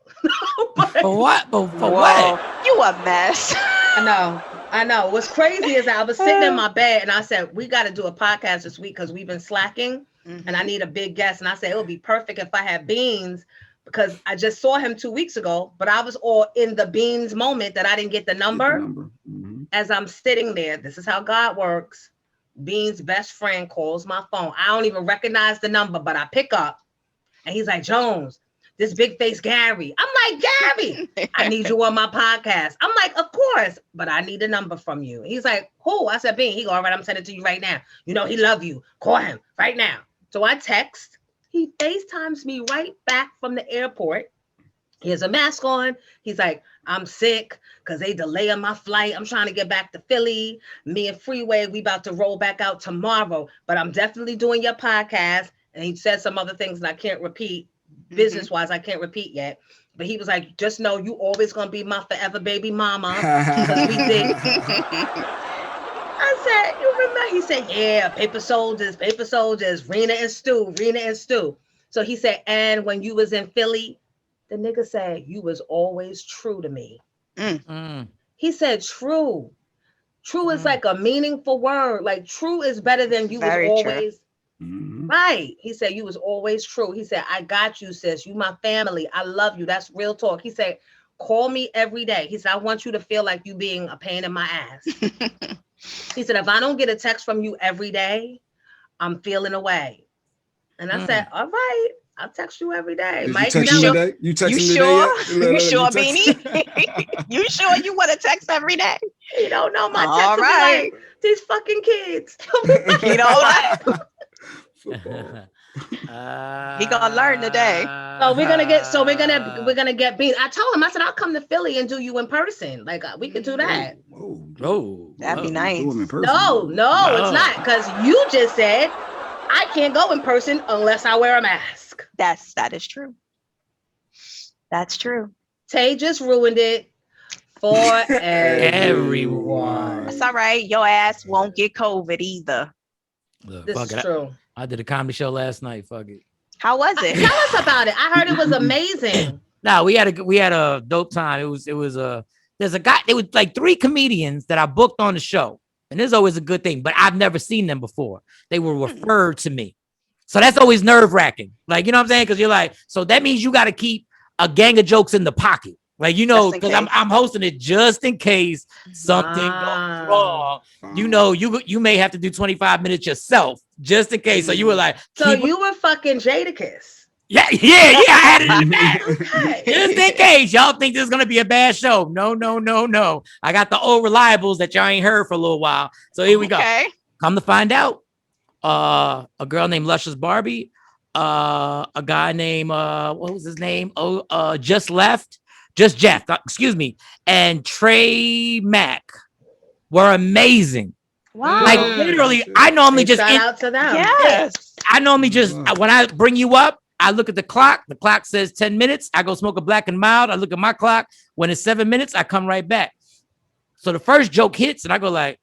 For what? For what? You a mess. I know. What's crazy is I was sitting in my bed and I said, we got to do a podcast this week because we've been slacking and I need a big guest. And I said, it would be perfect if I had Beans, because I just saw him 2 weeks ago, but I was all in the Beans moment that I didn't get the number. As I'm sitting there. This is how God works. Beans' best friend calls my phone. I don't even recognize the number, but I pick up and he's like, Jones, this big face Gary. I'm like, Gary, I need you on my podcast. I'm like, of course, but I need a number from you. He's like, who? I said, Bean. He go, all right, I'm sending it to you right now. You know, he love you. Call him right now. So I text. He FaceTimes me right back from the airport. He has a mask on. He's like, I'm sick because they delaying my flight. I'm trying to get back to Philly. Me and Freeway, we about to roll back out tomorrow, but I'm definitely doing your podcast. And he said some other things that I can't repeat. Business-wise, I can't repeat yet. But he was like, just know you always going to be my forever baby mama. Because we did. I said, you remember? He said, yeah, paper soldiers, Rena and Stu. So he said, and when you was in Philly, the nigga said, you was always true to me. Mm. He said, true. True is like a meaningful word. Like true is better than you was Very true. always. Right. He said, you was always true. He said, I got you, sis. You my family. I love you. That's real talk. He said, call me every day. He said, I want you to feel like you being a pain in my ass. He said, if I don't get a text from you every day, I'm feeling away. And I said, all right, I'll text you every day. Did Mike, you text him today? You text him today yet? You sure, Beanie? You sure you want to text every day? You don't know my text. All right. Like, these fucking kids. You know what? Football. He gonna learn today. So we're gonna get beat. I told him, I said, I'll come to Philly and do you in person. Like we could do that. That'd be nice. No, it's not, because you just said I can't go in person unless I wear a mask. That is true. That's true. Tay just ruined it for everyone. That's all right. Your ass won't get COVID either. Look, This is true. I did a comedy show last night. Fuck it. How was it? Tell us about it. I heard it was amazing. No, we had a dope time. There's a guy. There was like 3 comedians that I booked on the show, and there's always a good thing. But I've never seen them before. They were referred to me, so that's always nerve wracking. Like, you know what I'm saying? Because you're like, so that means you got to keep a gang of jokes in the pocket. Like, you know, because I'm hosting it just in case something goes wrong. You know, you may have to do 25 minutes yourself just in case. So you were like, so you were fucking Jadakiss. Yeah. I had it in the back. Okay. Just in case y'all think this is gonna be a bad show. No. I got the old reliables that y'all ain't heard for a little while. So here we go. Come to find out, a girl named Luscious Barbie, a guy named what was his name? Just Jeff, excuse me, and Trey Mack were amazing. Wow. Like literally, I normally just shout out to them. Yes. I normally just when I bring you up, I look at the clock. The clock says 10 minutes. I go smoke a black and mild. I look at my clock. When it's 7 minutes, I come right back. So the first joke hits, and I go like,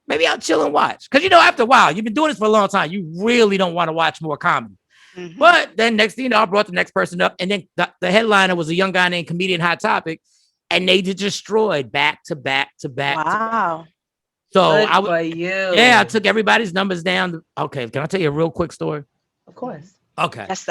maybe I'll chill and watch. Because, you know, after a while, you've been doing this for a long time. You really don't want to watch more comedy. Mm-hmm. But then next thing you know, I brought the next person up. And then the headliner was a young guy named Comedian Hot Topic. And they just destroyed back to back to back. Wow. So I took everybody's numbers down. Okay, can I tell you a real quick story? Of course. Okay. Just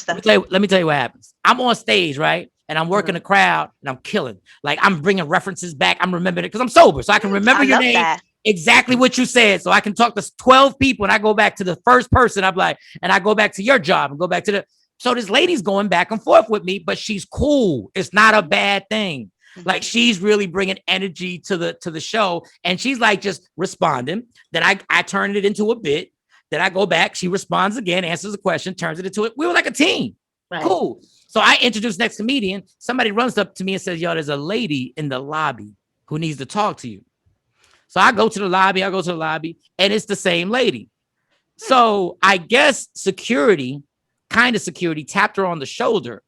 us. Let me tell you what happens. I'm on stage, right? And I'm working the crowd and I'm killing. Like, I'm bringing references back. I'm remembering it because I'm sober. So I can remember your name, exactly what you said. So I can talk to 12 people and I go back to the first person. I'm like, and I go back to your job and go back to so this lady's going back and forth with me, but she's cool. It's not a bad thing. Like, she's really bringing energy to the show. And she's like just responding. Then I turn it into a bit. Then I go back. She responds again, answers a question, turns it into it. We were like a team. Right. Cool. So I introduce next comedian. Somebody runs up to me and says, yo, there's a lady in the lobby who needs to talk to you. So I go to the lobby, and it's the same lady. So I guess security tapped her on the shoulder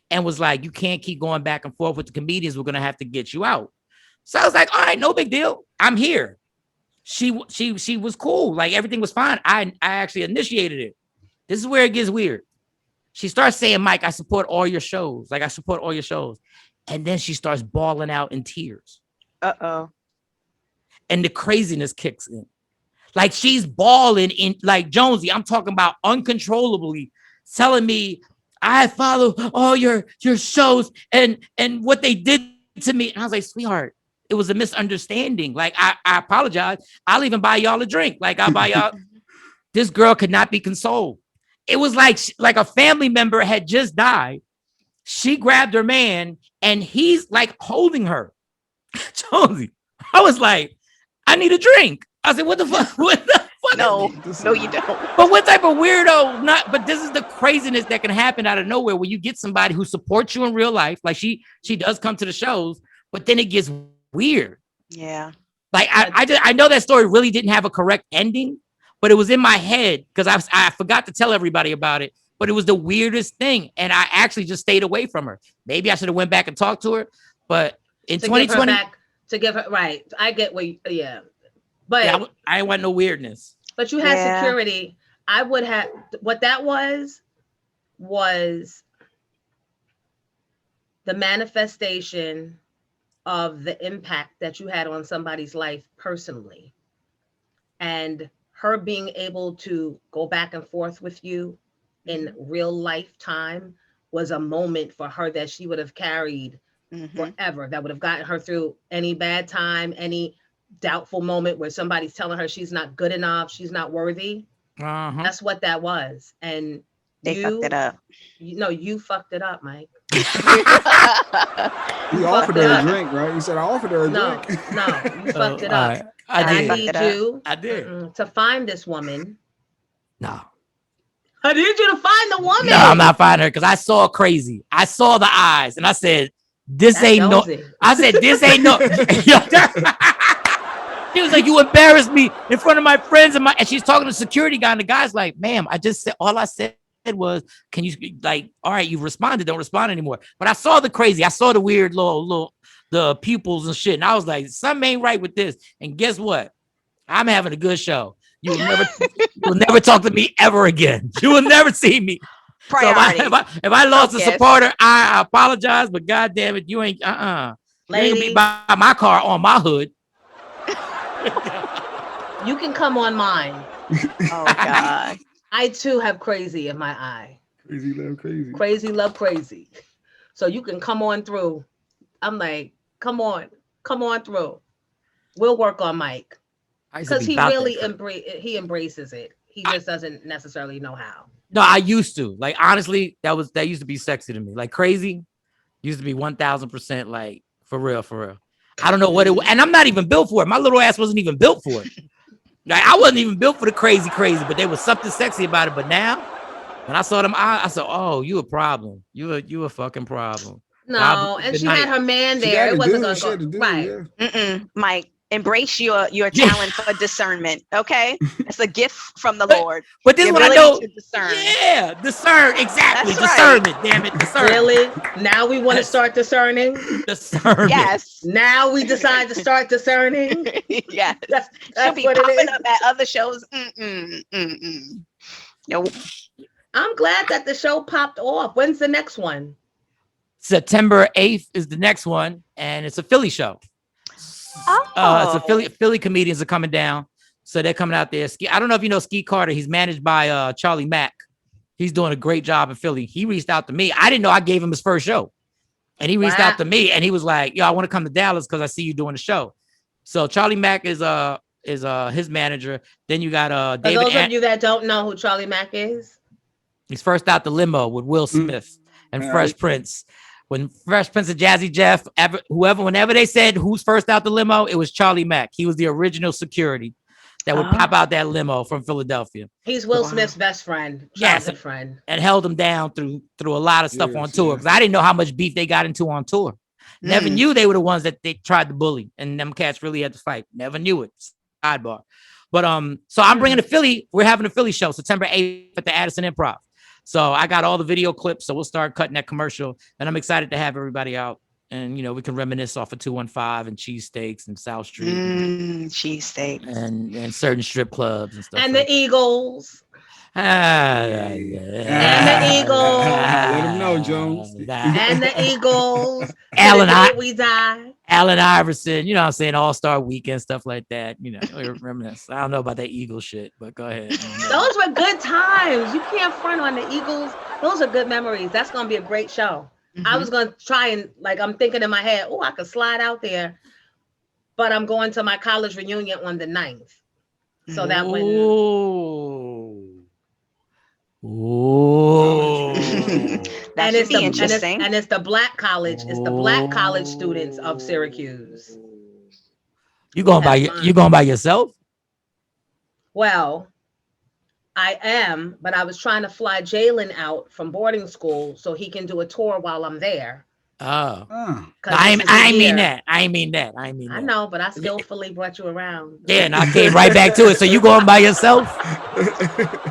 and was like, you can't keep going back and forth with the comedians. We're going to have to get you out. So I was like, all right, no big deal. I'm here. She was cool. Like, everything was fine. I actually initiated it. This is where it gets weird. She starts saying, Mike, I support all your shows. Like, I support all your shows. And then she starts bawling out in tears. Uh-oh. And the craziness kicks in. Like, she's bawling in, like, Jonesy, I'm talking about uncontrollably, telling me, I follow all your shows and what they did to me. And I was like, sweetheart, it was a misunderstanding. Like, I apologize. I'll even buy y'all a drink. Like, I'll buy y'all. This girl could not be consoled. It was like a family member had just died. She grabbed her man and he's like holding her. Jonesy, I was like, I need a drink. I said, what the fuck? What the fuck? No, you don't. But what type of weirdo? But this is the craziness that can happen out of nowhere when you get somebody who supports you in real life. Like, she does come to the shows, but then it gets weird. Yeah. Like, I know that story really didn't have a correct ending, but it was in my head because I forgot to tell everybody about it. But it was the weirdest thing, and I actually just stayed away from her. Maybe I should have went back and talked to her, but in 2020, to give her right. I get what. Yeah. But Yeah, I ain't want no weirdness. But you had security. I would have what that was the manifestation of the impact that you had on somebody's life personally. And her being able to go back and forth with you in real lifetime was a moment for her that she would have carried forever. That would have gotten her through any bad time, any doubtful moment where somebody's telling her she's not good enough, she's not worthy. That's what that was. And they fucked it up. You fucked it up, Mike. He offered her a drink, right? He said, I offered her a drink. No, you fucked it up. Right. I did to find this woman. No. I need you to find the woman. No, I'm not finding her because I saw crazy. I saw the eyes and I said, this That's ain't nosy. no. I said, this ain't no. She was like, you embarrassed me in front of my friends and she's talking to the security guy and the guy's like, ma'am, I just said, all I said was, can you like, all right, you've responded, don't respond anymore. But I saw the crazy, I saw the weird little the pupils and shit. And I was like, something ain't right with this. And guess what? I'm having a good show. You'll never talk to me ever again. You will never see me. Priority. So if I lost a supporter, I apologize, but God damn it, you ain't Ladies, you ain't gonna be by my car on my hood. You can come on mine. Oh God. I too have crazy in my eye. Crazy love crazy. Crazy love crazy. So you can come on through. I'm like, come on through. We'll work on Mike. Because he really embraces it. He just doesn't necessarily know how. No, I used to. Like honestly, that used to be sexy to me. Like crazy used to be 1000% like for real. I don't know what it was. And I'm not even built for it. My little ass wasn't even built for it. Like I wasn't even built for the crazy, but there was something sexy about it. But now, when I saw them, I said, "Oh, you a problem. You a fucking problem." No, and she had her man there. It wasn't gonna go right. Yeah. Mike, embrace your talent for discernment. Okay, it's a gift from the Lord. But this is what I know. Discern. Yeah, discern exactly. That's Discernment. Right. Damn it, discern. Really? Now we want to start discerning. Discernment. Yes. Now we decide to start discerning. Yes. That's She'll be what popping it is. up at other shows. Nope. I'm glad that the show popped off. When's the next one? September 8th is the next one, and it's a Philly show. It's a Philly comedians are coming down, so they're coming out there. I don't know if you know Ski Carter. He's managed by Charlie Mack. He's doing a great job in Philly. He reached out to me. I didn't know I gave him his first show, and he reached out to me, and he was like, "Yo, I want to come to Dallas because I see you doing the show." So Charlie Mack is his manager. Then you got David. For those of you that don't know who Charlie Mack is, he's first out the limo with Will Smith and Fresh Prince. When Fresh Prince and Jazzy Jeff, whenever they said who's first out the limo, it was Charlie Mack. He was the original security that would pop out that limo from Philadelphia. He's Will Smith's best friend, childhood friend, and held him down through a lot of stuff on tour. Because I didn't know how much beef they got into on tour. Never knew they were the ones that they tried to bully, and them cats really had to fight. Never knew it. Sidebar. But so I'm bringing to Philly. We're having a Philly show September 8th at the Addison Improv. So I got all the video clips. So we'll start cutting that commercial, and I'm excited to have everybody out. And we can reminisce off of 215 and cheesesteaks and South Street, cheesesteaks, and certain strip clubs and stuff. And the Eagles. And the Eagles. Let them know, Jones. And the Eagles. Allen Iverson, you know what I'm saying? All-Star Weekend, stuff like that. Reminisce. I don't know about that Eagle shit, but go ahead. Those were good times. You can't front on the Eagles. Those are good memories. That's going to be a great show. I was going to try and, I'm thinking in my head, I could slide out there. But I'm going to my college reunion on the 9th. So that when... Ooh. That should be interesting. And it's the black college. It's the black college students of Syracuse. You going by yourself? Well, I am, but I was trying to fly Jalen out from boarding school so he can do a tour while I'm there. Oh. I mean that. I know, but I skillfully brought you around. Yeah, and I came right back to it. So you going by yourself?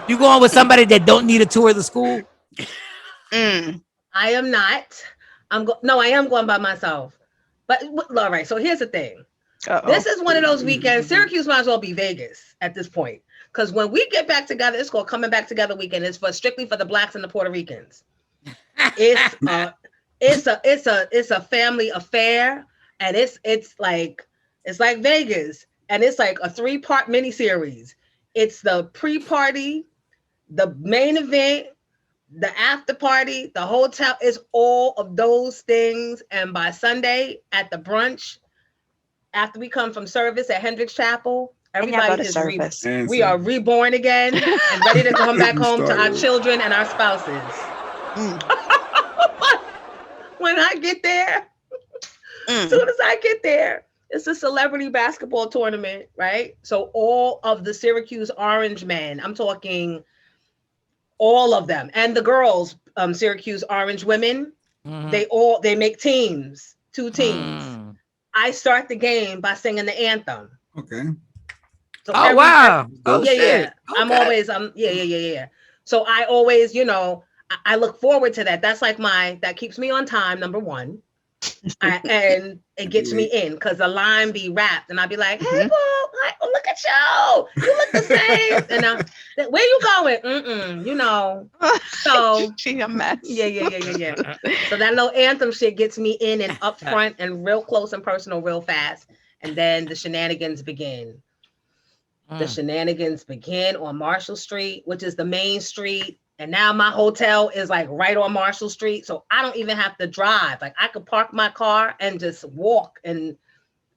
You going with somebody that don't need a tour of the school? I am not. I am going by myself. But all right, so here's the thing. This is one of those weekends. Syracuse might as well be Vegas at this point. Because when we get back together, it's called Coming Back Together Weekend. It's for strictly for the Blacks and the Puerto Ricans. It's a family affair, and it's like Vegas, and it's like a 3-part miniseries. It's the pre-party, the main event, the after party, the hotel. Is all of those things, and by Sunday at the brunch, after we come from service at Hendricks Chapel, everybody is we are reborn again and ready to come back home to our children and our spouses. When I get there, as soon as I get there, it's a celebrity basketball tournament, right? So all of the Syracuse Orange men, I'm talking all of them, and the girls, Syracuse Orange women, they make teams, 2 teams. I start the game by singing the anthem. Okay. So wow. Yeah. Okay. Yeah. So I always, I look forward to that. That's like that keeps me on time, number one. And it gets me in because the line be wrapped and I'll be like, hey, Paul, look at you. You look the same. And where you going? So she a mess. Yeah. So that little anthem shit gets me in and up front and real close and personal real fast. And then the shenanigans begin. The shenanigans begin on Marshall Street, which is the main street. And now my hotel is like right on Marshall Street. So I don't even have to drive. Like I could park my car and just walk and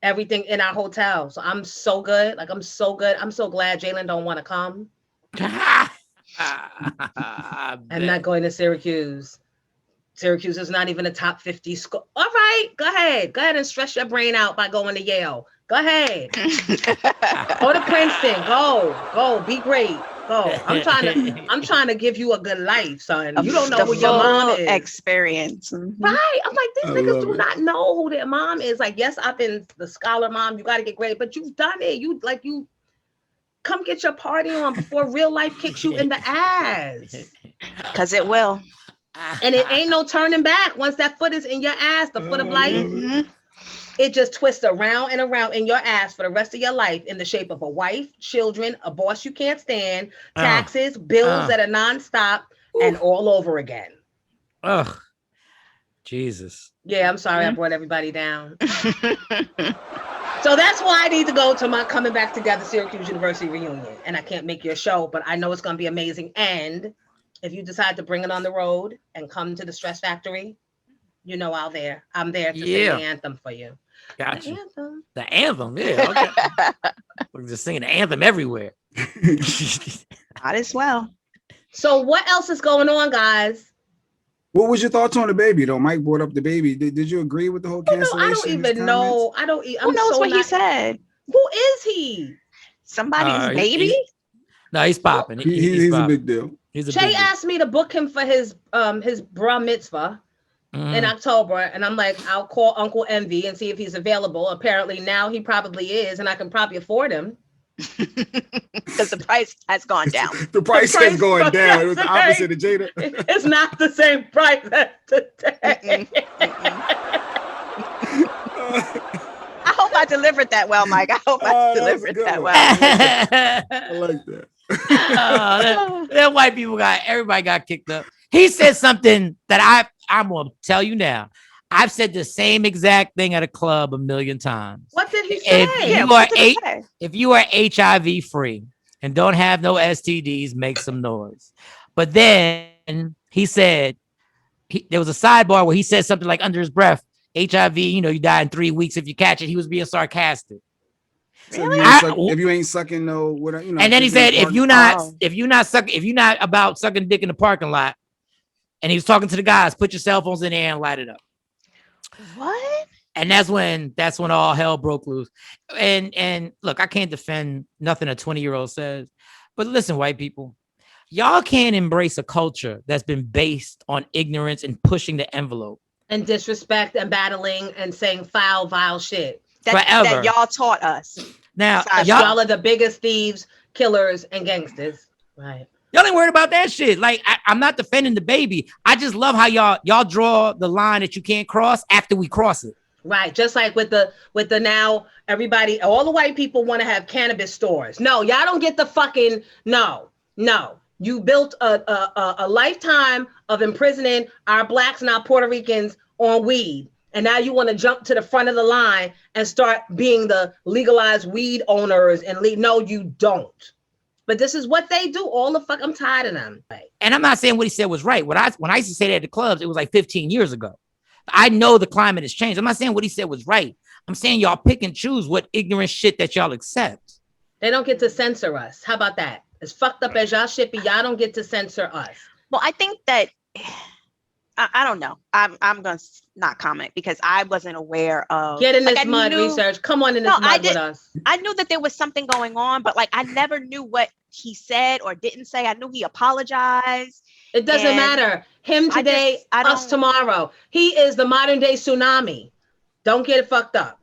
everything in our hotel. So I'm so good. I'm so good. I'm so glad Jalen don't want to come. I'm not going to Syracuse. Syracuse is not even a top 50 school. All right, go ahead. Go ahead and stress your brain out by going to Yale. Go ahead. Go to Princeton. Go. Be great. Go. I'm trying to give you a good life, son. You don't know who your mom is. Experience. Right. I'm like, these niggas do not know who their mom is. Like, yes, I've been the scholar mom. You got to get great, but you've done it. You come get your party on before real life kicks you in the ass. Because it will. And it ain't no turning back. Once that foot is in your ass, the foot of life, it just twists around and around in your ass for the rest of your life in the shape of a wife, children, a boss you can't stand, taxes, bills that are nonstop, and all over again. Ugh. Jesus. Yeah, I'm sorry I brought everybody down. So that's why I need to go to my Coming Back Together Syracuse University reunion. And I can't make your show, but I know it's going to be amazing. And if you decide to bring it on the road and come to the Stress Factory, I'm there to sing the anthem for you. Gotcha. The anthem, yeah. Okay. We're just singing the anthem everywhere. Might as well. So what else is going on, guys? What was your thoughts on the baby, though? Mike brought up the baby. Did you agree with the whole cancellation? I don't even know. Who knows what he said? Who is he? Somebody's baby? No, he's popping. He's a big deal. Jay asked me to book him for his bar mitzvah in October, and I'm like, I'll call Uncle Envy and see if he's available. Apparently now he probably is, and I can probably afford him. Because the price has gone down. The price has gone down. It was the opposite of Jada. It's not the same price as today. I hope I delivered that well, Mike. I hope I delivered that well. I like that. That white people everybody got kicked up. He said something that I'm gonna tell you now. I've said the same exact thing at a club a million times. What did he say? If you are HIV free and don't have no STDs, make some noise. But then he said there was a sidebar where he said something like under his breath, HIV, you die in 3 weeks if you catch it. He was being sarcastic. So if you ain't sucking no, whatever, And then he said, if you're not about sucking dick in the parking lot, and he was talking to the guys, put your cell phones in the air and light it up. What? And that's when all hell broke loose. And look, I can't defend nothing a 20-year-old says, but listen, white people, y'all can't embrace a culture that's been based on ignorance and pushing the envelope and disrespect and battling and saying foul, vile shit. That y'all taught us. Now, y'all are the biggest thieves, killers, and gangsters. Right. Y'all ain't worried about that shit. Like, I'm not defending the baby. I just love how y'all draw the line that you can't cross after we cross it. Right. Just like with the now everybody, all the white people want to have cannabis stores. No, y'all don't get the fucking no. You built a lifetime of imprisoning our blacks and our Puerto Ricans on weed. And now you want to jump to the front of the line and start being the legalized weed owners and no, you don't. But this is what they do. All the fuck, I'm tired of them. And I'm not saying what he said was right. When I used to say that at the clubs, it was like 15 years ago. I know the climate has changed. I'm not saying what he said was right. I'm saying y'all pick and choose what ignorant shit that y'all accept. They don't get to censor us. How about that? As fucked up as y'all shit be, y'all don't get to censor us. Well, I think that I don't know. I'm gonna not comment because I wasn't aware of. Get in this mud research. Come on in this mud with us. I knew that there was something going on, but like I never knew what he said or didn't say. I knew he apologized. It doesn't matter. Him today, us tomorrow. He is the modern day tsunami. Don't get it fucked up.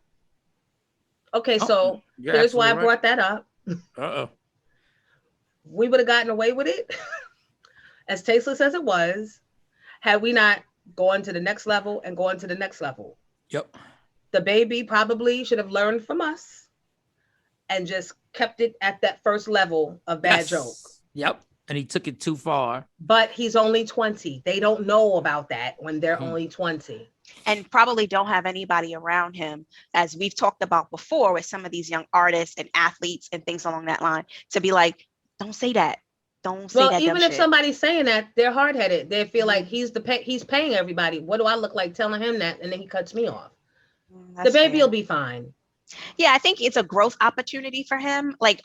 Okay, so here's why I brought that up. Uh-oh. We would have gotten away with it, as tasteless as it was, had we not gone to the next level and gone to the next level. Yep. The baby probably should have learned from us and just kept it at that first level of bad joke. Yep. And he took it too far. But he's only 20. They don't know about that when they're only 20. And probably don't have anybody around him, as we've talked about before with some of these young artists and athletes and things along that line, to be like, don't say that. Don't say that. Well, even if somebody's saying that, they're hard-headed. They feel like he's paying everybody. What do I look like telling him that? And then he cuts me off. The baby will be fine. Yeah, I think it's a growth opportunity for him. Like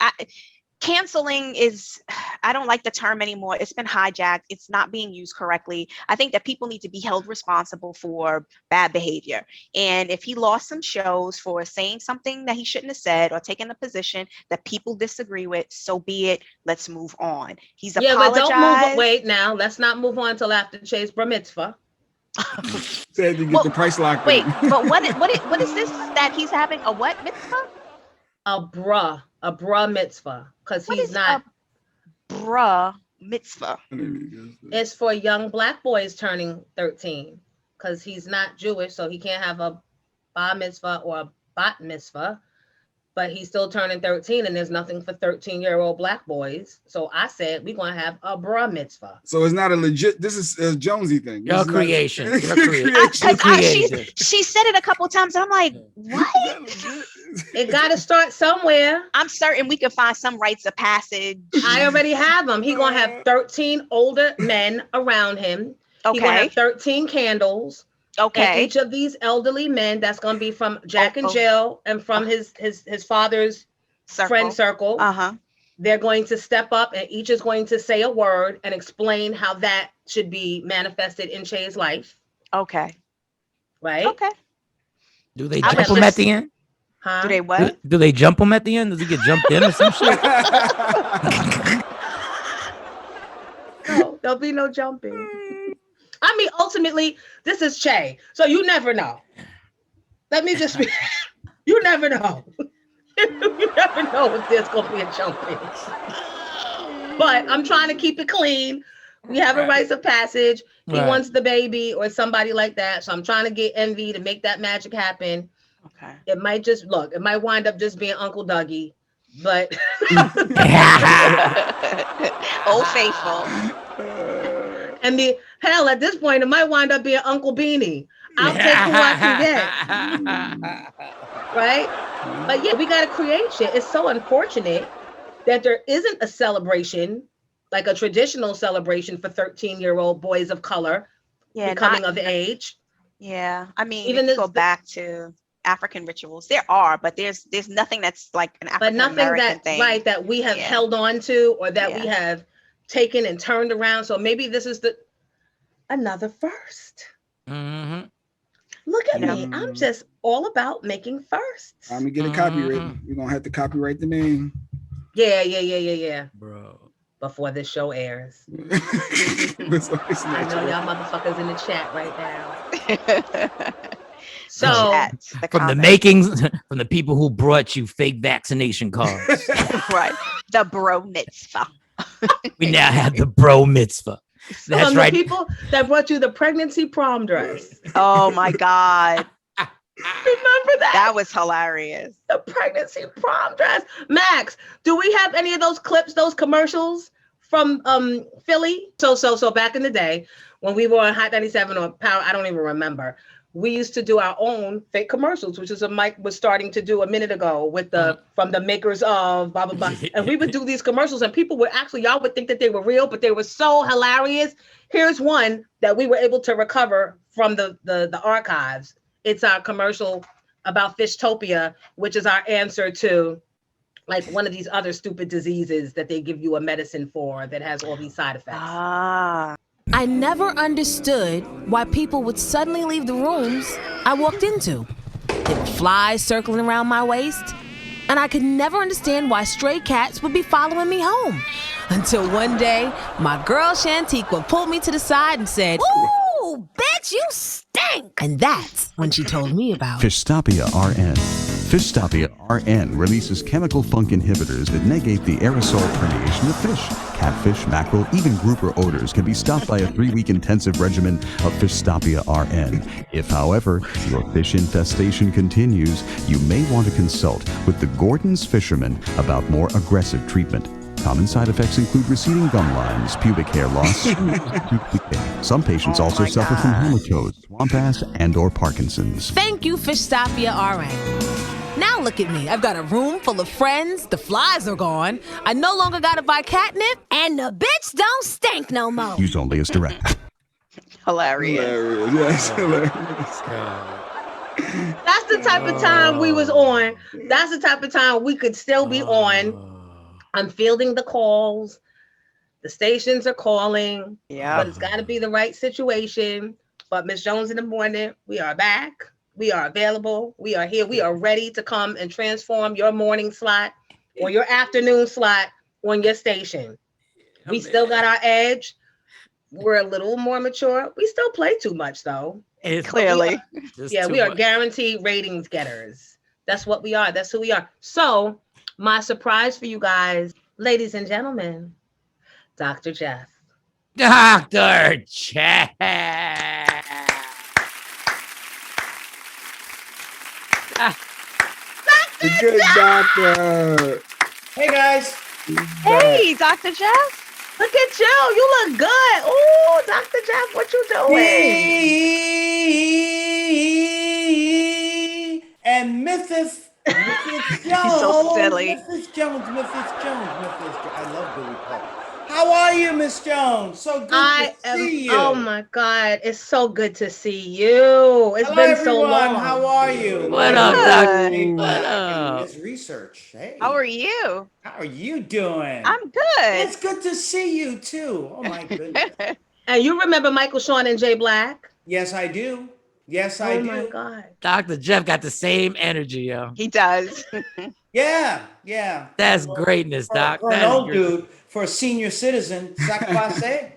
canceling is, I don't like the term anymore. It's been hijacked. It's not being used correctly. I think that people need to be held responsible for bad behavior. And if he lost some shows for saying something that he shouldn't have said or taking a position that people disagree with, so be it. Let's move on. He's apologized. But don't move. Wait, now let's not move on until after Chase bar mitzvah. Said you get the price locked. Wait, but what is this that he's having a what mitzvah? A bruh mitzvah, because he's not a bruh mitzvah. It's for young black boys turning 13, because he's not Jewish, so he can't have a bar mitzvah or a bat mitzvah, but he's still turning 13, and there's nothing for 13-year-old black boys. So I said we're gonna have a bruh mitzvah. So it's not a legit. This is a Jonesy thing. Your creation. Your creation. She said it a couple of times, and I'm like, what? It got to start somewhere. I'm certain we could find some rites of passage. I already have them. He's gonna have 13 older men around him. Okay. He's gonna have 13 candles. Okay. And each of these elderly men, that's going to be from Jack and Jill and from his father's friend circle. Uh-huh. They're going to step up, and each is going to say a word and explain how that should be manifested in Che's life. Okay. Right? Okay. Do they jump him at the end? Huh? Do they what? Do they jump him at the end? Does he get jumped in or some shit? No, there'll be no jumping. I mean, ultimately, this is Che, so you never know. Let me just be, you never know. You never know if there's going to be a jumping. But I'm trying to keep it clean. We have a rites of passage. He wants the baby or somebody like that. So I'm trying to get Envy to make that magic happen. Okay. It might it might wind up just being Uncle Dougie, but. Old Faithful. And at this point, it might wind up being Uncle Beanie. I'll take who I can get. Right? But yeah, we got to create shit. It's so unfortunate that there isn't a celebration, like a traditional celebration for 13-year-old boys of color becoming of age. Yeah. I mean, even if you go back to African rituals, there are, but there's nothing that's like an African American thing. Right, that we have held on to or that we have taken and turned around. So maybe this is another first. Mm-hmm. Look at me. I'm just all about making firsts. I'm gonna get a copyright. We're gonna have to copyright the name. Yeah. Bro. Before this show airs. I know y'all motherfuckers in the chat right now. So from the makings, from the people who brought you fake vaccination cards. Right. The bro mitzvah. We now have the bro mitzvah. That's right. The people that brought you the pregnancy prom dress. Oh my God. Remember that? That was hilarious. The pregnancy prom dress. Max, do we have any of those clips, those commercials from Philly? So back in the day when we were on Hot 97 or Power, I don't even remember. We used to do our own fake commercials, which is what Mike was starting to do a minute ago with the from the makers of blah blah blah. And we would do these commercials, and people would actually, y'all would think that they were real, but they were so hilarious. Here's one that we were able to recover from the archives. It's our commercial about Fishtopia, which is our answer to like one of these other stupid diseases that they give you a medicine for that has all these side effects. I never understood why people would suddenly leave the rooms I walked into. There were flies circling around my waist, and I could never understand why stray cats would be following me home. Until one day, my girl Shantiqua pulled me to the side and said, "Ooh, bitch, you stink!" And that's when she told me about Fishtopia RN. Fishtopia RN releases chemical funk inhibitors that negate the aerosol permeation of fish. Catfish, mackerel, even grouper odors can be stopped by a 3-week intensive regimen of Fishtopia RN. If, however, your fish infestation continues, you may want to consult with the Gordon's fisherman about more aggressive treatment. Common side effects include receding gum lines, pubic hair loss, tooth decay. Some patients also suffer from hematose, swamp ass, and/or Parkinson's. Thank you, Fishtopia RN. Now look at me. I've got a room full of friends. The flies are gone. I no longer gotta buy catnip. And the bitch don't stink no more. Use only as directed. Hilarious. Yes, hilarious. That's the type of time we was on. That's the type of time we could still be on. I'm fielding the calls. The stations are calling. Yeah. But it's got to be the right situation. But Miss Jones in the morning, we are back. We are available. We are here. We are ready to come and transform your morning slot or your afternoon slot on your station. We still got our edge. We're a little more mature. We still play too much, though. Clearly. We are guaranteed ratings getters. That's what we are. That's who we are. So, my surprise for you guys, ladies and gentlemen, Dr. Jeff. Dr. Jeff. The good doctor. Hey guys. Hey, Dr. Jeff. Look at you. You look good. Ooh, Dr. Jeff, what you doing? Me and Mrs. Jones. He's so silly. Mrs. Jones. I love Billy Paul. How are you, Miss Jones? So good to see you. Oh my God, it's so good to see you. It's been everyone. so long. How are you? What up, Doctor? What up? This research. Hey. How are you? How are you doing? I'm good. It's good to see you too. Oh my goodness. And you remember Michael Sean and Jay Black? Yes, I do. Yes, I do. Oh my God. Dr. Jeff got the same energy, yo. He does. Yeah. That's greatness, Doc. For an old dude, for a senior citizen, ça passe?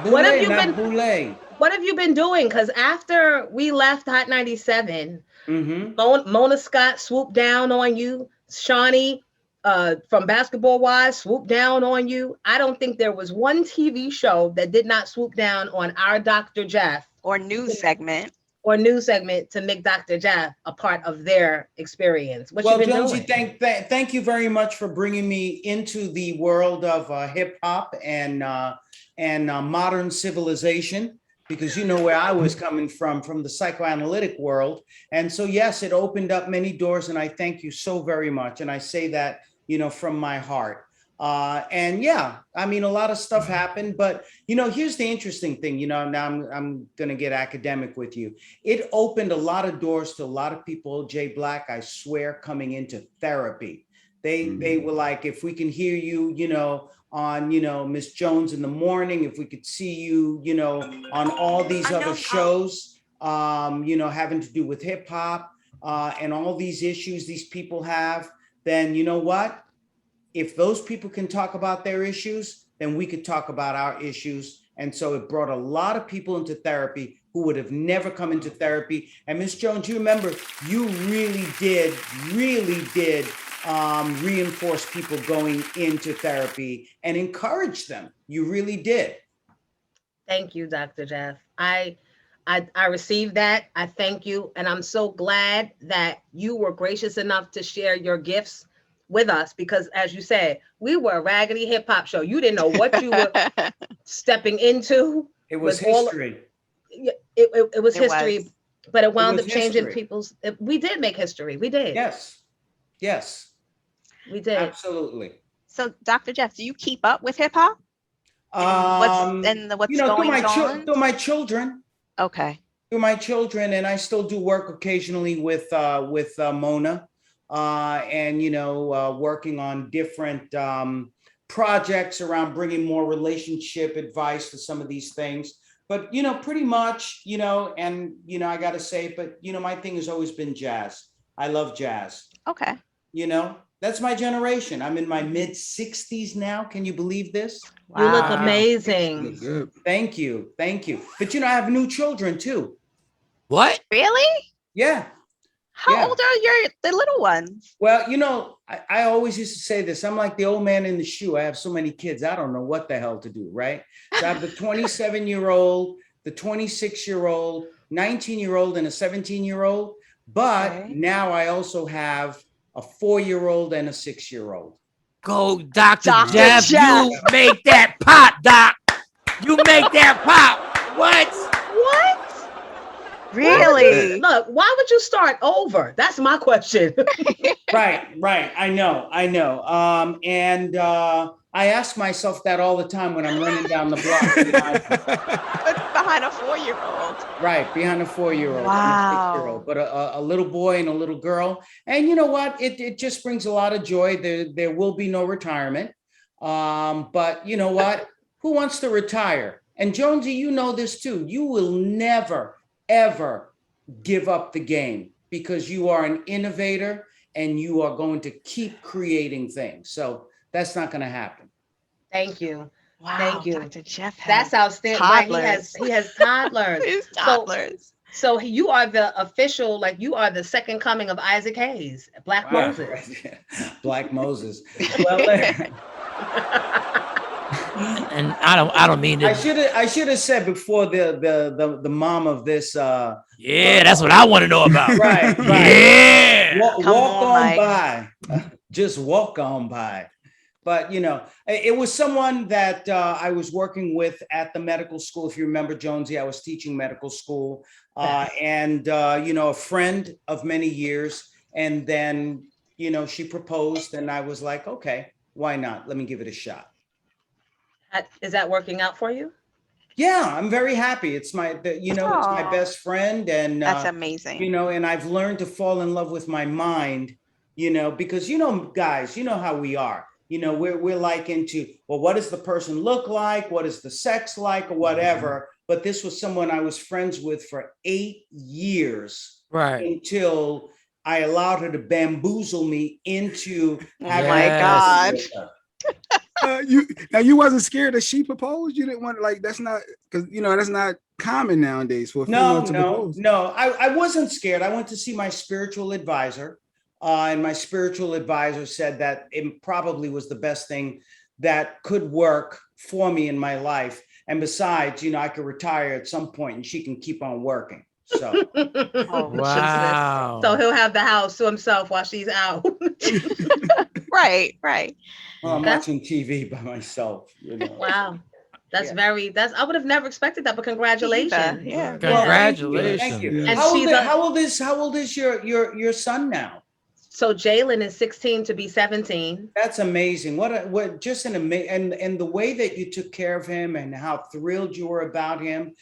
What have you been doing? Because after we left Hot 97, Mona Scott swooped down on you. Shawnee from Basketball Wives swooped down on you. I don't think there was one TV show that did not swoop down on our Dr. Jeff. Or news segment To make Dr. Jeff a part of their experience. What you been Jonesy, doing? thank you very much for bringing me into the world of hip hop and modern civilization, because you know where I was coming from the psychoanalytic world. And so, yes, it opened up many doors, and I thank you so very much. And I say that, from my heart. And yeah, I mean, a lot of stuff happened, but here's the interesting thing, now I'm going to get academic with you. It opened a lot of doors to a lot of people, Jay Black, I swear, coming into therapy. They were like, if we can hear you, on, Miss Jones in the morning, if we could see you, on all these other shows, having to do with hip hop, and all these issues these people have, then you know what? If those people can talk about their issues, then we could talk about our issues. And so it brought a lot of people into therapy who would have never come into therapy. And Miss Jones, you remember, you really did reinforce people going into therapy and encourage them. You really did. Thank you, Dr. Jeff. I received that. I thank you. And I'm so glad that you were gracious enough to share your gifts with us because, as you said, we were a raggedy hip hop show. You didn't know what you were stepping into. It was with all history. it was It history, was. but it wound was up changing history. people's. We did make history. We did. Yes. Yes. We did. Absolutely. So, Dr. Jeff, do you keep up with hip hop and what's Through going my on? through my children, Okay. and I still do work occasionally with Mona, and working on different projects around bringing more relationship advice to some of these things. But pretty much, and I got to say, but my thing has always been jazz. I love jazz. Okay. That's my generation. I'm in my mid 60s now. Can you believe this? You look Wow. amazing. Good. Thank you. But I have new children too. What? Really? Yeah. How Yeah. old are the little ones? Well, I always used to say this. I'm like the old man in the shoe. I have so many kids. I don't know what the hell to do, right? So I have the 27-year-old, the 26-year-old, 19-year-old, and a 17-year-old. But Okay. now I also have a 4-year-old and a 6-year-old. Go, Dr. Dr. Jeff. Jeff. You make that pop, Doc. You make that pop. What? What? Really? Look, why would you start over? That's my question. Right. I know. And I ask myself that all the time when I'm running down the block. Behind a 4-year-old. Right, behind a 4-year-old, Wow. and a 6-year-old, but a little boy and a little girl. And you know what? It just brings a lot of joy. There will be no retirement. But you know what? Who wants to retire? And Jonesy, you know this too. You will never, ever give up the game because you are an innovator and you are going to keep creating things. So that's not going to happen. Thank you. Wow. Thank you. Dr. Jeff has That's outstanding. Right, toddlers. he has toddlers. His toddlers. So you are the official, like you are the second coming of Isaac Hayes, Black Wow. Moses. Black Moses. Well, And I don't mean I to. should have said before the mom of this. Yeah, that's what I want to know about. Right. Yeah. Walk Come on on, Mike. by. Just walk on by. But it was someone that I was working with at the medical school. If you remember, Jonesy, I was teaching medical school, and a friend of many years. And then she proposed, and I was like, okay, why not? Let me give it a shot. Is that working out for you? Yeah, I'm very happy. It's my it's my Aw. best friend, and That's amazing. and I've learned to fall in love with my mind, because guys, you know how we are. We're like into, well, what does the person look like? What is the sex like or whatever? But this was someone I was friends with for 8 years Right. until I allowed her to bamboozle me into Oh having my Yes. God. with her. You wasn't scared that she proposed. You didn't want that's not because that's not common nowadays for a female to propose. No. I wasn't scared. I went to see my spiritual advisor, and my spiritual advisor said that it probably was the best thing that could work for me in my life. And besides, I could retire at some point, and she can keep on working. So Oh, Wow. So he'll have the house to himself while she's out. right. well, I'm That's- watching TV by myself. Wow. That's Yeah. I would have never expected that, but congratulations. Yeah. Congratulations. Thank you. Yeah. And How old she's is your son now? So Jalen is 16 to be 17. That's amazing. What just an amazing, and the way that you took care of him and how thrilled you were about him,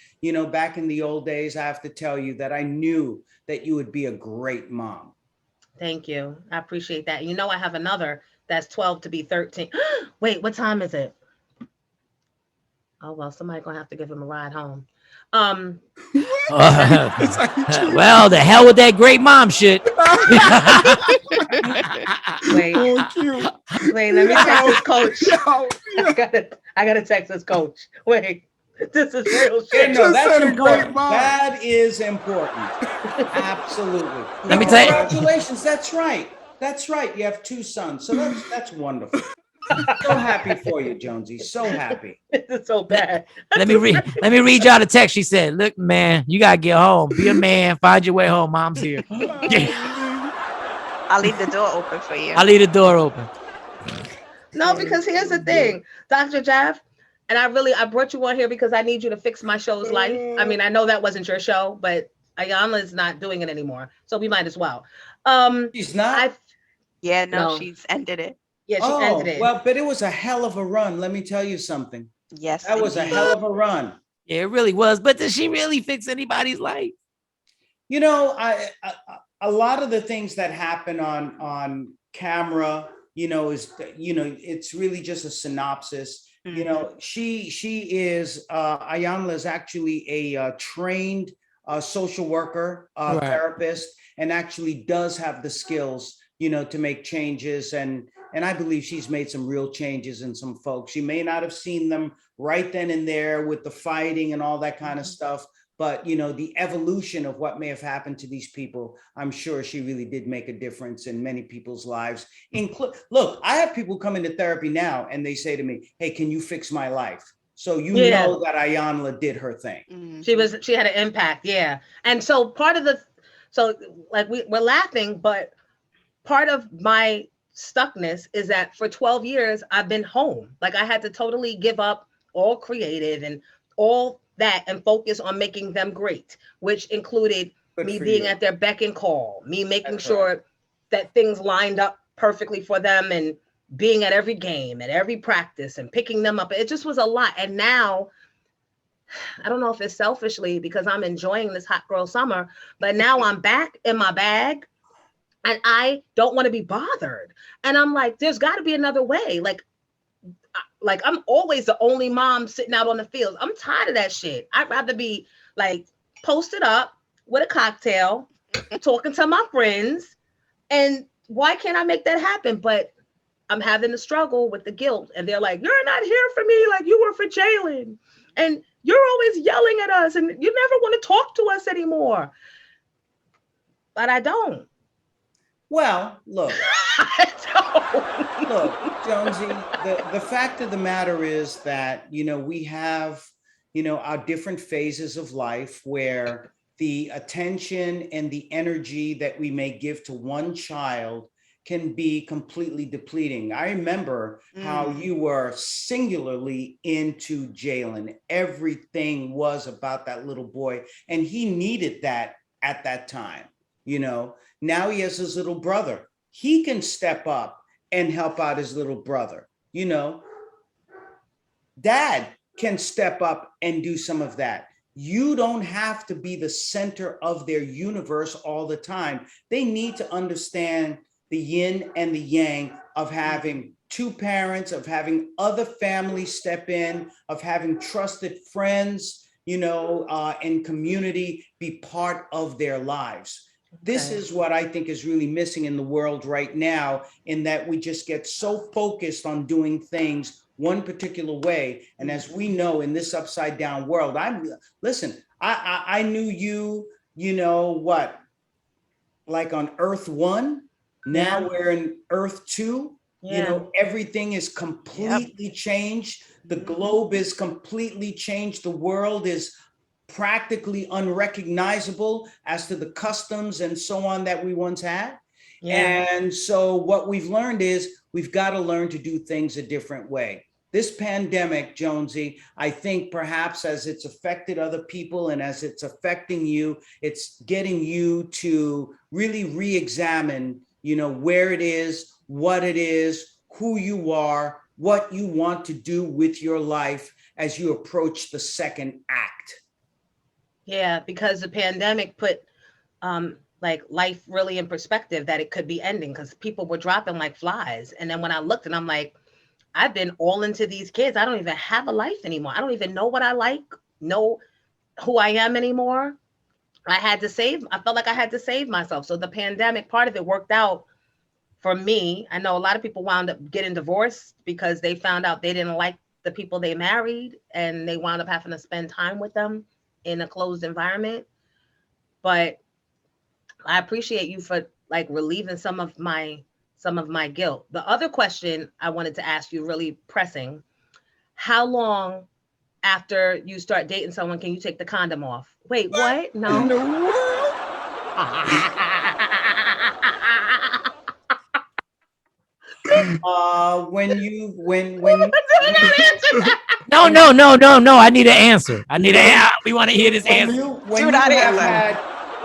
back in the old days, I have to tell you that I knew that you would be a great mom. Thank you. I appreciate that. I have another that's 12 to be 13. Wait, what time is it? Oh, well, somebody gonna have to give him a ride home. Well, the hell with that great mom shit. Wait, Oh, cute. wait, let me text this coach. Yo, I gotta text this coach. Wait, this is real Yeah, shit. no, just that's said a great important. mom. That is important. Absolutely. Let me tell you- Congratulations. That's right. You have 2 sons, so that's wonderful. So happy for you, Jonesy. So happy. It's so bad. Let me read y'all the text. She said, "Look, man, you gotta get home. Be a man. Find your way home. Mom's here." I'll leave the door open for you. I'll leave the door open. No, because here's the thing, Dr. Jeff, and I brought you on here because I need you to fix my show's life. I mean, I know that wasn't your show, but Ayanla is not doing it anymore, so we might as well. She's not. Yeah, no, No. she's ended it. Yeah, she ended it. Well, but it was a hell of a run. Let me tell you something. Yes, That was a indeed. hell of a run. Yeah, it really was. But did she really fix anybody's life? You know, a lot of the things that happen on camera, it's really just a synopsis. You know, she is Ayanla is actually a trained social worker, Right. therapist, and actually does have the skills, to make changes. And I believe she's made some real changes in some folks. She may not have seen them right then and there with the fighting and all that kind of stuff. But, the evolution of what may have happened to these people, I'm sure she really did make a difference in many people's lives. Look, I have people come into therapy now and they say to me, "Hey, can you fix my life?" So know that Ayanla did her thing. Mhm. She had an impact, yeah. And so we're laughing, but part of my stuckness is that for 12 years I've been home. Like I had to totally give up all creative and all that and focus on making them great, which included Good me for being you. at their beck and call, me making That's sure that things lined up perfectly for them and being at every game, at every practice and picking them up. It just was a lot. And now I don't know if it's selfishly because I'm enjoying this hot girl summer, but now I'm back in my bag and I don't want to be bothered. And I'm like, there's got to be another way. Like I'm always the only mom sitting out on the field. I'm tired of that shit. I'd rather be like posted up with a cocktail, talking to my friends. And why can't I make that happen? But I'm having the struggle with the guilt. And they're like, "You're not here for me like you were for Jalen. And you're always yelling at us and you never want to talk to us anymore." But I don't. Well, look. I don't. Look, Jonesy, the fact of the matter is that, we have, our different phases of life where the attention and the energy that we may give to one child can be completely depleting. I remember how you were singularly into Jalen. Everything was about that little boy, and he needed that at that time. Now he has his little brother. He can step up and help out his little brother. Dad can step up and do some of that. You don't have to be the center of their universe all the time. They need to understand the yin and the yang of having two parents, of having other families step in, of having trusted friends, and community be part of their lives. This is what I think is really missing in the world right now, in that we just get so focused on doing things one particular way. And as we know, in this upside down world, I knew like on Earth 1. Now we're in Earth 2. Everything is completely changed. The globe is completely changed. The world is practically unrecognizable as to the customs and so on that we once had. And so what we've learned is we've got to learn to do things a different way. This pandemic, Jonesy, I think perhaps as it's affected other people and as it's affecting you, it's getting you to really re-examine, where it is, what it is, who you are, what you want to do with your life as you approach the second act. Yeah, because the pandemic put like life really in perspective, that it could be ending because people were dropping like flies. And then when I looked and I'm like, I've been all into these kids. I don't even have a life anymore. I don't even know what I like, know who I am anymore. I felt like I had to save myself. So the pandemic part of it worked out for me. I know a lot of people wound up getting divorced because they found out they didn't like the people they married and they wound up having to spend time with them in a closed environment. But I appreciate you for like relieving some of my some of my guilt. The other question I wanted to ask you, really pressing, how long after you start dating someone can you take the condom off? Wait, what? In No. the world? When you when Did I not answer that? No. I need an answer. We want to hear this when answer. you when Do you not have answer. had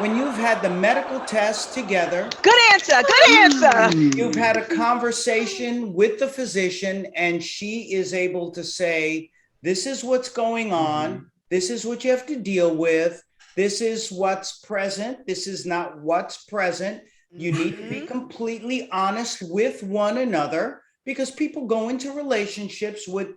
when you've had the medical test together, Good answer. Good answer. you've had a conversation with the physician, and she is able to say, this is what's going on. This is what you have to deal with. This is what's present. This is not what's present. You need to be completely honest with one another, because people go into relationships with,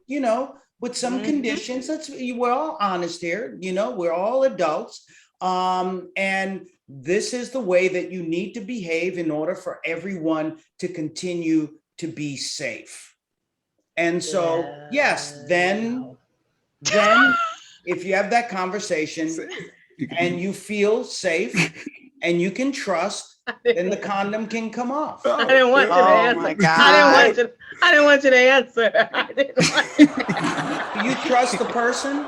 with some conditions. We're all honest here. We're all adults. And this is the way that you need to behave in order for everyone to continue to be safe. And so, yes, then if you have that conversation and you feel safe and you can trust, then the condom can come off. I didn't want you to answer. my God. I didn't want you to answer. I didn't want you. Do you trust the person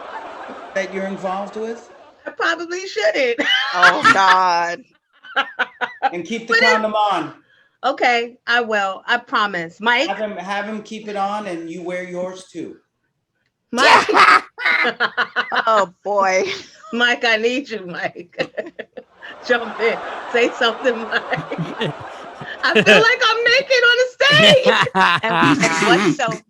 that you're involved with? I probably shouldn't. Oh God. And keep the condom on. Okay, I will. I promise. Mike? Have him keep it on, and you wear yours too. Mike? Oh boy. Mike, I need you, Mike. Jump in. Say something, Mike. I feel like I'm naked on the stage.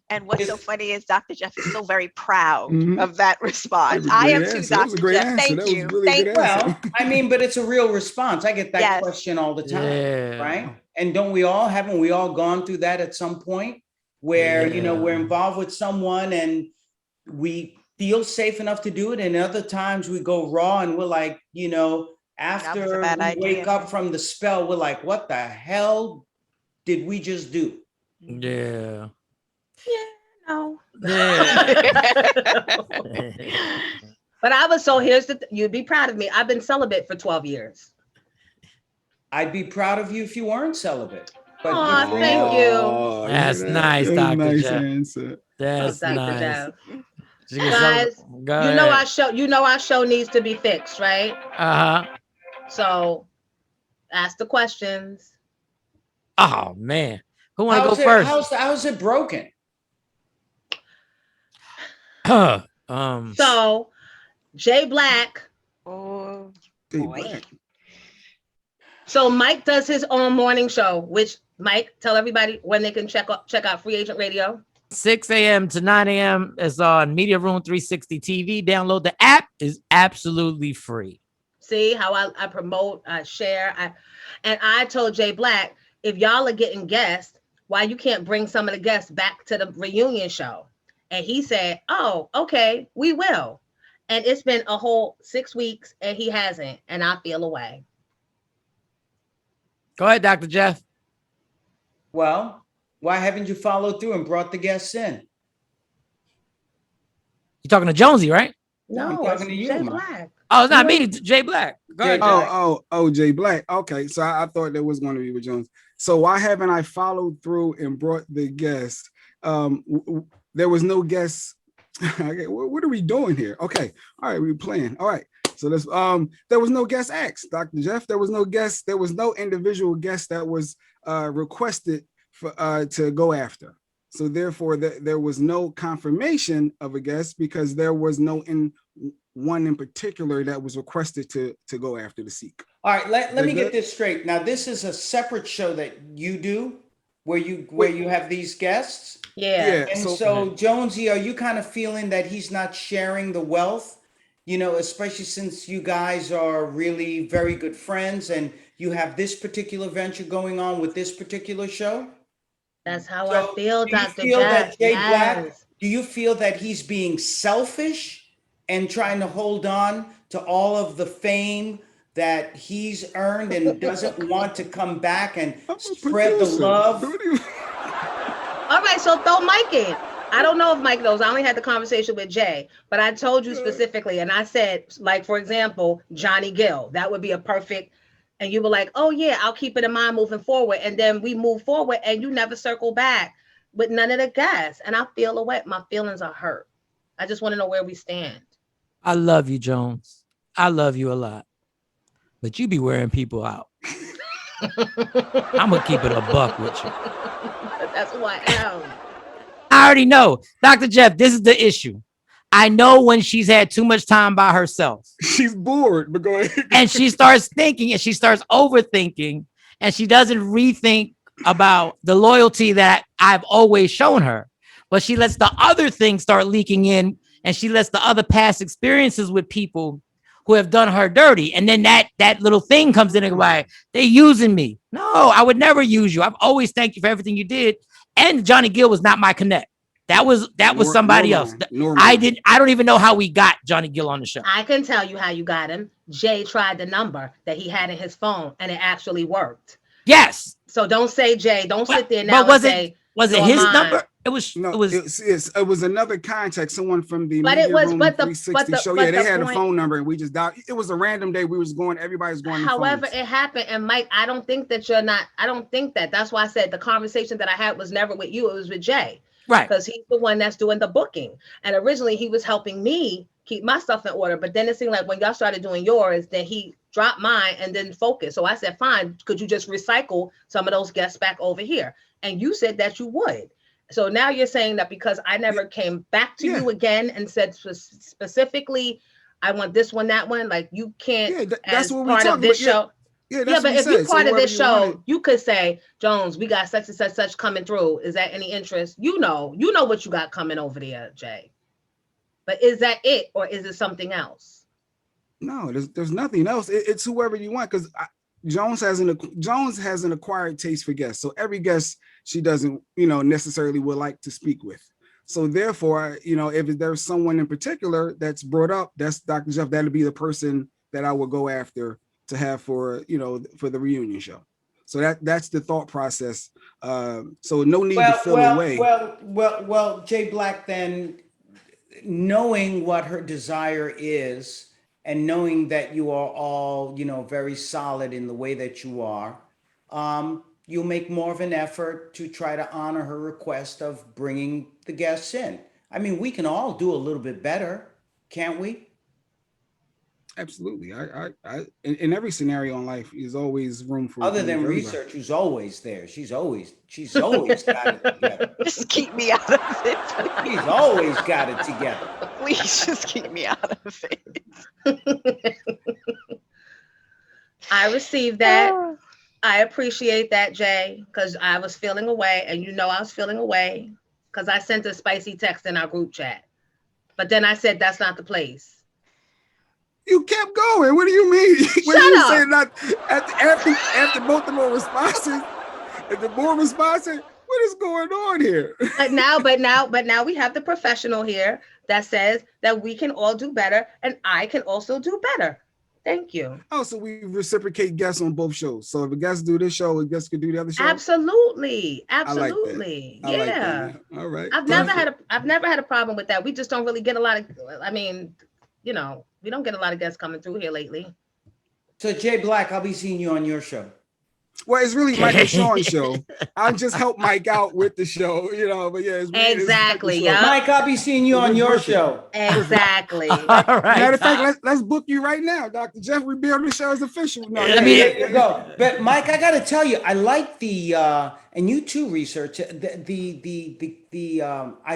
And what's so funny is Dr. Jeff is so very proud Mhm. of that response. That was a I am great too, answer. That was a Dr. great Jeff. answer. Thank That was you. really Thank good you. answer. Well, but it's a real response. I get that Yes. question all the time, Yeah. right? And haven't we all gone through that at some point where, we're involved with someone and we feel safe enough to do it. And other times we go raw and we're like, after was a bad we idea. wake up from the spell, we're like, what the hell did we just do? Yeah. No. But you'd be proud of me. I've been celibate for 12 years. I'd be proud of you if you weren't celibate. But Aw, good for thank you. you. Oh, That's yeah, nice, that's a Dr. nice Jeff. answer. That's Dr. nice. Jeff. She can Guys, go you know ahead. our show needs to be fixed, right? Uh-huh. So ask the questions. Oh man. Who want to go first? How's it broken? So Jay Black. Oh Hey, boy. Black. So Mike does his own morning show, which Mike, tell everybody when they can check out Free Agent Radio. 6 a.m. to 9 a.m. is on Media Room 360 TV. Download the app. Is absolutely free. See how I promote, I share. And I told Jay Black, if y'all are getting guests, why you can't bring some of the guests back to the reunion show? And he said, oh, okay, we will. And it's been a whole 6 weeks and he hasn't. And I feel away. Go ahead, Dr. Jeff. Well, why haven't you followed through and brought the guests in? You talking to Jonesy, right? I'm No, talking to it's you, Jay man. Black. Oh, it's not me. It's Jay Black. Go ahead. Jay Black. Oh, Jay Black. Okay, so I thought that was going to be with Jones. So why haven't I followed through and brought the guest? There was no guest. Okay, what are we doing here? Okay, all right, we're playing. All right. So this there was no guest asked, Dr. Jeff. There was no guest, there was no individual guest that was requested for to go after. So therefore there was no confirmation of a guest because there was no one in particular that was requested to go after the seek. All right, let me get this straight. Now, this is a separate show that you do where you have these guests. Yeah. And so Jonesy, are you kind of feeling that he's not sharing the wealth? Especially since you guys are really very good friends and you have this particular venture going on with this particular show? That's how I feel, do you Dr. feel Jeff. that Jay Black, Yes. do you feel that he's being selfish and trying to hold on to all of the fame that he's earned and doesn't want to come back and spread the love? All right, so throw Mike in. I don't know if Mike knows. I only had the conversation with Jay, but I told you specifically, and I said, like, for example, Johnny Gill. That would be a perfect And you were like, oh yeah, I'll keep it in mind moving forward. And then we move forward and you never circle back with none of the gas. And I feel away. My feelings are hurt. I just want to know where we stand. I love you, Jones. I love you a lot. But you be wearing people out. I'm gonna keep it a buck with you. That's who I am. I already know. Dr. Jeff, this is the issue. I know when she's had too much time by herself. She's bored, but go ahead. And she starts thinking and she starts overthinking and she doesn't rethink about the loyalty that I've always shown her. But she lets the other things start leaking in and she lets the other past experiences with people who have done her dirty. And then that little thing comes in and like, they're using me. No, I would never use you. I've always thanked you for everything you did. And Johnny Gill was not my connect. That was somebody else. I don't even know how we got Johnny Gill on the show. I can tell you how you got him. Jay tried the number that he had in his phone and it actually worked. Yes. So don't say Jay. Don't sit there now and say, was it his number? It was another contact, someone from the but it was Room but the 360 show. Yeah, they had a phone number and we just dialed. It was a random day. We was going, everybody's going. However, it happened. And Mike, I don't think that I don't think that. That's why I said the conversation that I had was never with you. It was with Jay. Right. Because he's the one that's doing the booking. And originally he was helping me keep my stuff in order. But then it seemed like when y'all started doing yours, then he dropped mine and didn't focus. So I said, fine, could you just recycle some of those guests back over here? And you said that you would. So now you're saying that because I never came back to you again and said specifically, I want this one, that one, like you can't, that's what part of this show. Yeah, but if you're part of this show, you could say, Jones, we got such and such coming through. Is that any interest? You know what you got coming over there, Jay. But is that it, or is it something else? No, there's nothing else. It's whoever you want, because Jones has an acquired taste for guests. So every guest she doesn't, necessarily would like to speak with. So therefore, if there's someone in particular that's brought up, that's Dr. Jeff. That'll be the person that I will go after to have for the reunion show. So that's the thought process. So no need to fill away. Well, Jay Black, then knowing what her desire is and knowing that you are all, very solid in the way that you are, you'll make more of an effort to try to honor her request of bringing the guests in. I mean, we can all do a little bit better, can't we? Absolutely. I in every scenario in life, there's always room for other than research, who's always there. She's always got it together. Just keep me out of it. She's always got it together. Please just keep me out of it. I received that. I appreciate that, Jay, because I was feeling away, and I was feeling away because I sent a spicy text in our group chat. But then I said that's not the place. You kept going. What do you mean? Shut up. Saying that after both of them responses, and the more responses, what is going on here? But now we have the professional here that says that we can all do better, and I can also do better. Thank you. Oh, so we reciprocate guests on both shows. So if a guest do this show, a guest could do the other show. Absolutely. I like Yeah. That. All right. I've never had a problem with that. We just don't really get a lot of. I mean, we don't get a lot of guests coming through here lately. So Jay Black, I'll be seeing you on your show. Well, it's really Mike and Sean's show. I'll just help Mike out with the show, but yeah, it's really, exactly. Yeah, Mike, I'll be seeing you on your show. Exactly. All right. Matter of fact, let's book you right now, Dr. Jeff. We'll be on the show as official. No, there you go. But Mike, I got to tell you, I like the and you too, research I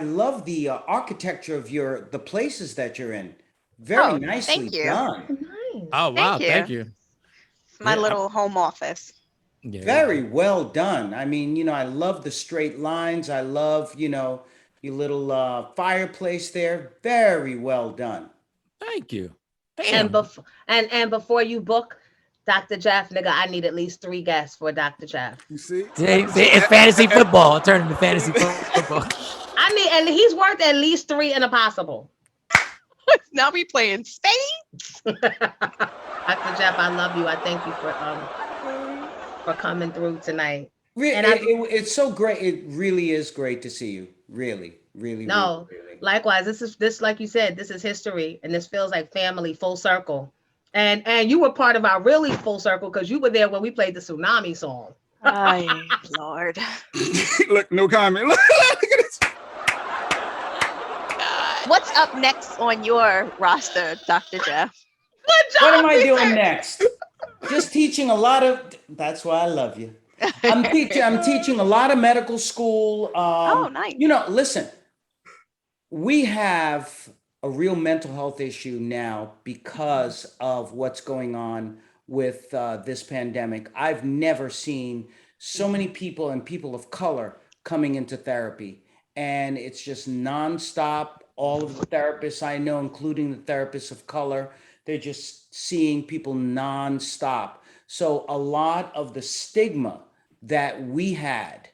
love the architecture of the places that you're in. Very nicely done. Nice. Oh wow, thank you. My little home office. Yeah. Very well done. I mean, I love the straight lines. I love, your little fireplace there. Very well done. Thank you. Damn. And before you book Dr. Jeff, nigga, I need at least 3 guests for Dr. Jeff. You see? It's fantasy football. Turn into fantasy football. And he's worth at least 3 in a possible. Now we playing spades. Dr. Jeff, I love you. I thank you for coming through tonight. It's so great. It really is great to see you. Really. No, really. Likewise. This like you said, this is history, and this feels like family full circle. And you were part of our really full circle because you were there when we played the tsunami song. Ay, Lord. Look, no comment. Look at this. What's up next on your roster, Dr. Jeff? Good job. What am I doing Dipset. next? Just teaching a lot of. That's why I love you. I'm teaching a lot of medical school. Oh, nice. Listen, we have a real mental health issue now because of what's going on with this pandemic. I've never seen so many people and people of color coming into therapy, and it's just nonstop. All of the therapists I know, including the therapists of color, they're just seeing people nonstop. So a lot of the stigma that we had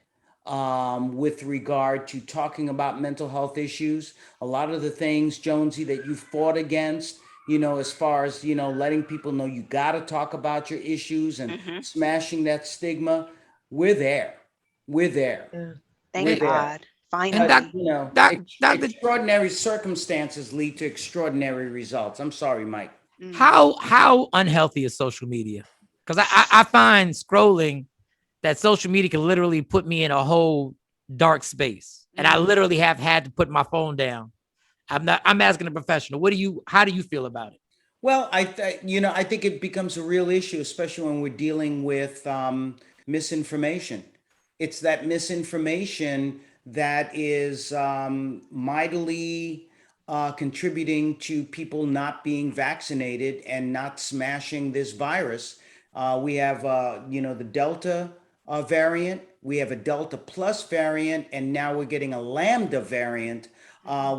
with regard to talking about mental health issues, a lot of the things, Jonesy, that you fought against, as far as, letting people know you got to talk about your issues and smashing that stigma, we're there. We're there. Yeah. Thank We're there. God. And Finally. Dr. Extraordinary circumstances lead to extraordinary results. I'm sorry, Mike. How unhealthy is social media? Because I find scrolling that social media can literally put me in a whole dark space, and I literally have had to put my phone down. I'm asking a professional. How do you feel about it? Well, I think it becomes a real issue, especially when we're dealing with misinformation. It's that misinformation that is mightily contributing to people not being vaccinated and not smashing this virus. We have, the Delta variant. We have a Delta plus variant, and now we're getting a Lambda variant,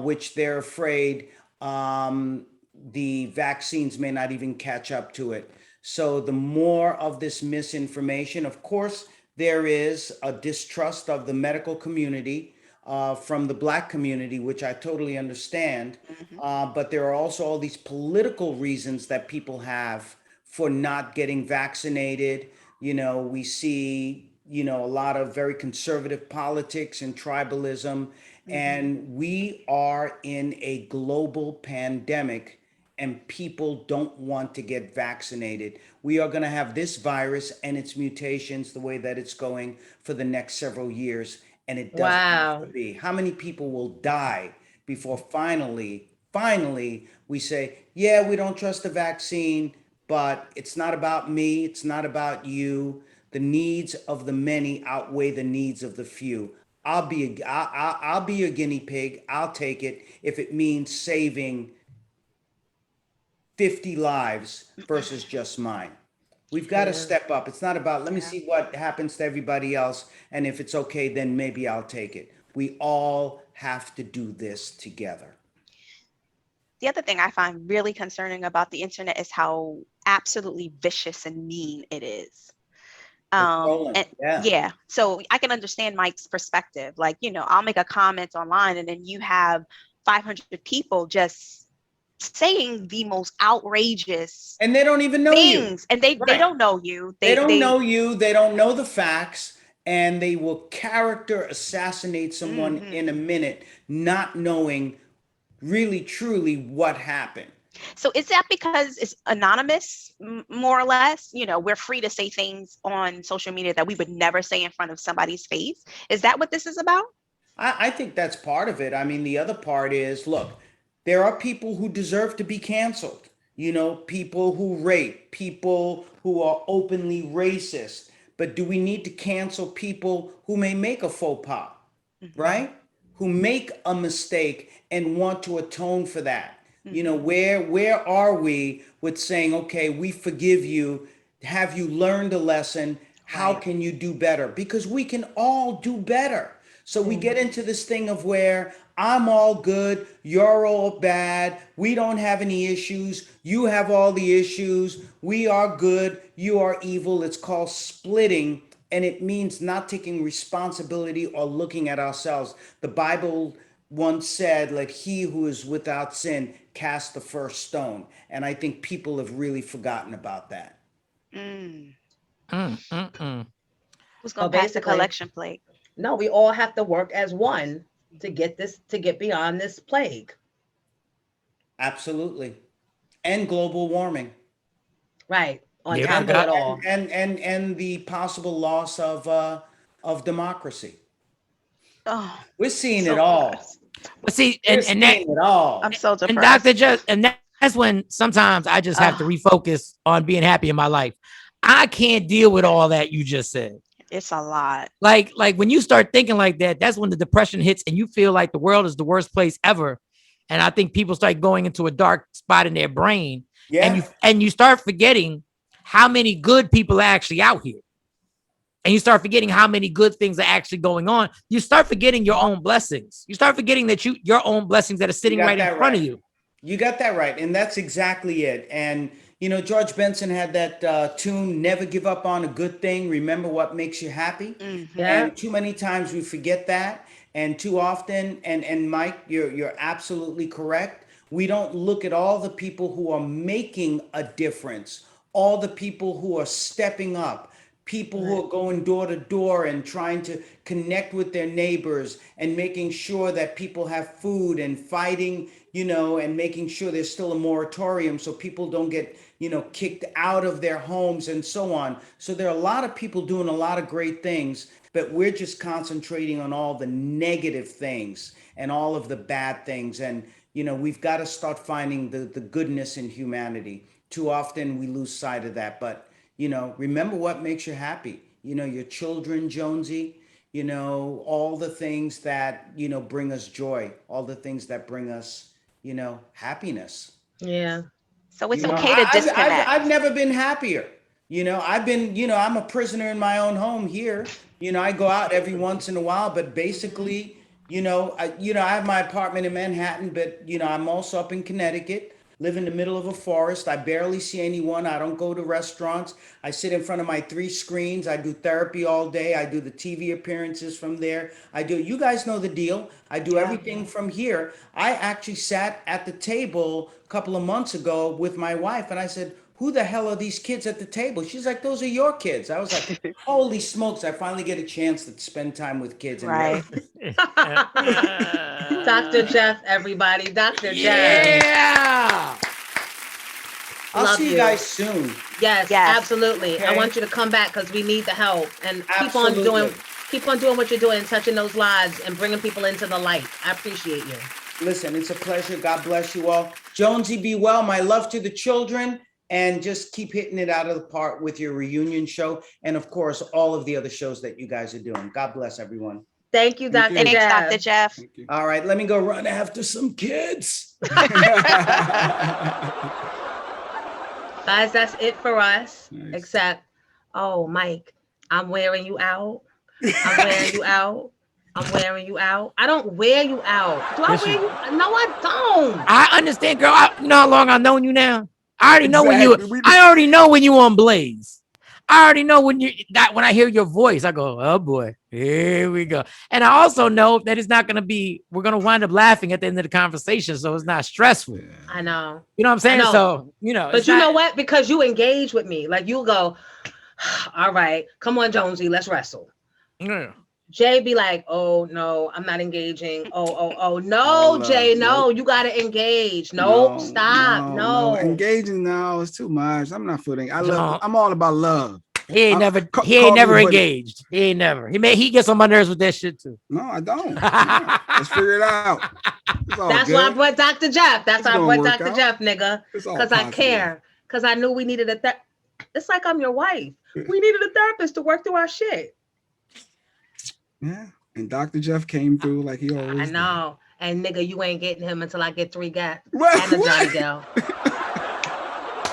which they're afraid the vaccines may not even catch up to it. So the more of this misinformation, of course, there is a distrust of the medical community from the Black community, which I totally understand. But there are also all these political reasons that people have for not getting vaccinated. We see, a lot of very conservative politics and tribalism, and we are in a global pandemic and people don't want to get vaccinated. We are going to have this virus and its mutations the way that it's going for the next several years, and it doesn't have to be. How many people will die before finally we say, yeah, we don't trust the vaccine, but it's not about me, it's not about you. The needs of the many outweigh the needs of the few. I'll be a guinea pig. I'll take it if it means saving 50 lives versus just mine. We've got to step up. It's not about, let me see what happens to everybody else, and if it's okay, then maybe I'll take it. We all have to do this together. The other thing I find really concerning about the internet is how absolutely vicious and mean it is. So I can understand Mike's perspective. Like, I'll make a comment online and then you have 500 people just saying the most outrageous and they don't even know things. And they don't know you. They don't know you. They don't know the facts, and they will character assassinate someone in a minute, not knowing really truly what happened. So is that because it's anonymous, more or less? We're free to say things on social media that we would never say in front of somebody's face. Is that what this is about? I think that's part of it. I mean, the other part is, look, there are people who deserve to be canceled. People who rape, people who are openly racist. But do we need to cancel people who may make a faux pas, right? Who make a mistake and want to atone for that? Where are we with saying, okay, we forgive you. Have you learned a lesson? How can you do better? Because we can all do better. So we get into this thing of where I'm all good, you're all bad, we don't have any issues, you have all the issues, we are good, you are evil. It's called splitting, and it means not taking responsibility or looking at ourselves. The Bible once said, let he who is without sin cast the first stone. And I think people have really forgotten about that. Who's going to pass the collection plate? No, we all have to work as one to get beyond this plague. Absolutely. And global warming. Right. On Yeah, top and of yeah. it all. and the possible loss of democracy. Oh, We're seeing so it all. depressed. But see, We're and that seeing it all. I'm so and Dr. depressed. Just and that's when sometimes I just have to Oh, refocus on being happy in my life. I can't deal with all that you just said. it's a lot. Like when you start thinking like that, that's when the depression hits and you feel like the world is the worst place ever. And I think people start going into a dark spot in their brain, Yeah. and you start forgetting how many good people are actually out here. And you start forgetting how many good things are actually going on. You start forgetting your own blessings. You start forgetting that your own blessings that are You sitting got right in that front of right. you. You got that right. And that's exactly it. And, George Benson had that tune, Never Give Up on a Good Thing. Remember what makes you happy. Yeah. And too many times we forget that. And too often, and Mike, you're absolutely correct. We don't look at all the people who are making a difference, all the people who are stepping up, people who are going door to door and trying to connect with their neighbors and making sure that people have food and fighting, and making sure there's still a moratorium so people don't get, kicked out of their homes and so on. So there are a lot of people doing a lot of great things, but we're just concentrating on all the negative things and all of the bad things. And, we've got to start finding the goodness in humanity. Too often we lose sight of that. But remember what makes you happy. Your children, Jonesy, all the things that, bring us joy, all the things that bring us, happiness. Yeah. So it's You know, okay to I've disconnect. never been happier. I've been, I'm a prisoner in my own home here. I go out every once in a while, but basically, I have my apartment in Manhattan, but I'm also up in Connecticut, live in the middle of a forest. I barely see anyone. I don't go to restaurants. I sit in front of my 3 screens. I do therapy all day. I do the TV appearances from there. You guys know the deal. I do everything from here. I actually sat at the table a couple of months ago with my wife and I said, who the hell are these kids at the table? She's like, those are your kids. I was like, holy smokes, I finally get a chance to spend time with kids and Right. Dr. Jeff, everybody. Dr. Jeff. Yeah. I'll Love see you you. guys soon. Yes, Yes. absolutely. I Okay. want you to come back because we need the help and Absolutely. keep on doing what you're doing, touching those lives and bringing people into the light. I appreciate you. Listen, it's a pleasure. God bless you all. Jonesy, be well. My love to the children. And just keep hitting it out of the park with your reunion show. And of course, all of the other shows that you guys are doing. God bless everyone. Thank you, Thank Dr. you. Thanks, Jeff. Dr. Jeff. Thank you. All right, let me go run after some kids. Guys, that's it for us. Nice. Except, oh, Mike, I'm wearing you out. I'm wearing you out. I'm wearing you out. I don't wear you out. Do I Yes, wear you- you? No, I don't. I understand, girl. You know how long I've known you now? I already know Exactly. We I already know when you on Blaze. I already know when when I hear your voice, I go, oh boy, here we go. And I also know that it's not gonna be, we're gonna wind up laughing at the end of the conversation, so it's not stressful. I know. You know what I'm saying? I know. So, But you know what? Because you engage with me. Like you'll go, all right, come on, Jonesy, let's wrestle. Yeah. Jay be like, oh no, I'm not engaging. Oh no, Oh, Jay, no, nope. you gotta engage. No, No, stop, no. Engaging now is too much. I'm not feeling. No. I'm all about love. He ain't I'm- never ca- he ain't call me never buddy. engaged. He ain't never. He gets on my nerves with that shit too. No, I don't. No. Let's figure it out. It's all That's good. why I brought Dr. Jeff. That's It's why I gonna brought work Dr. out. Jeff, nigga. It's all Because I positive. care. Because I knew we needed it's like I'm your wife. We needed a therapist to work through our shit. Yeah. And Dr. Jeff came through like he always. I did. know. And nigga, you ain't getting him until I get 3 guests What? and a Johnny What? Girl.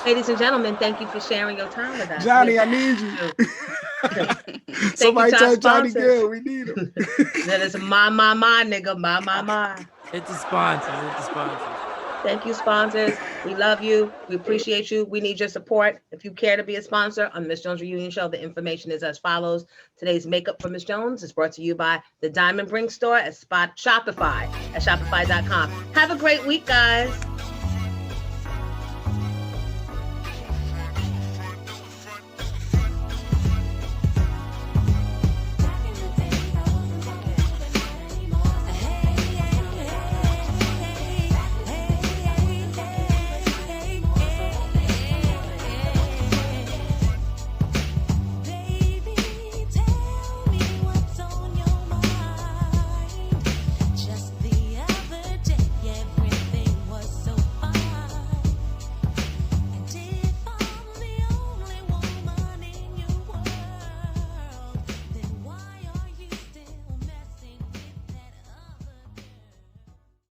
Ladies and gentlemen, thank you for sharing your time with us. Johnny, I need you. Somebody to our tell Johnny sponsors. Gill we need him. That is my, nigga. My. It's the sponsors. It's the sponsors. Thank you, sponsors. We love you. We appreciate you. We need your support. If you care to be a sponsor on Miss Jones Reunion Show, the information is as follows. Today's makeup for Miss Jones is brought to you by the Diamond Brink store at Shopify at shopify.com. Have a great week, guys.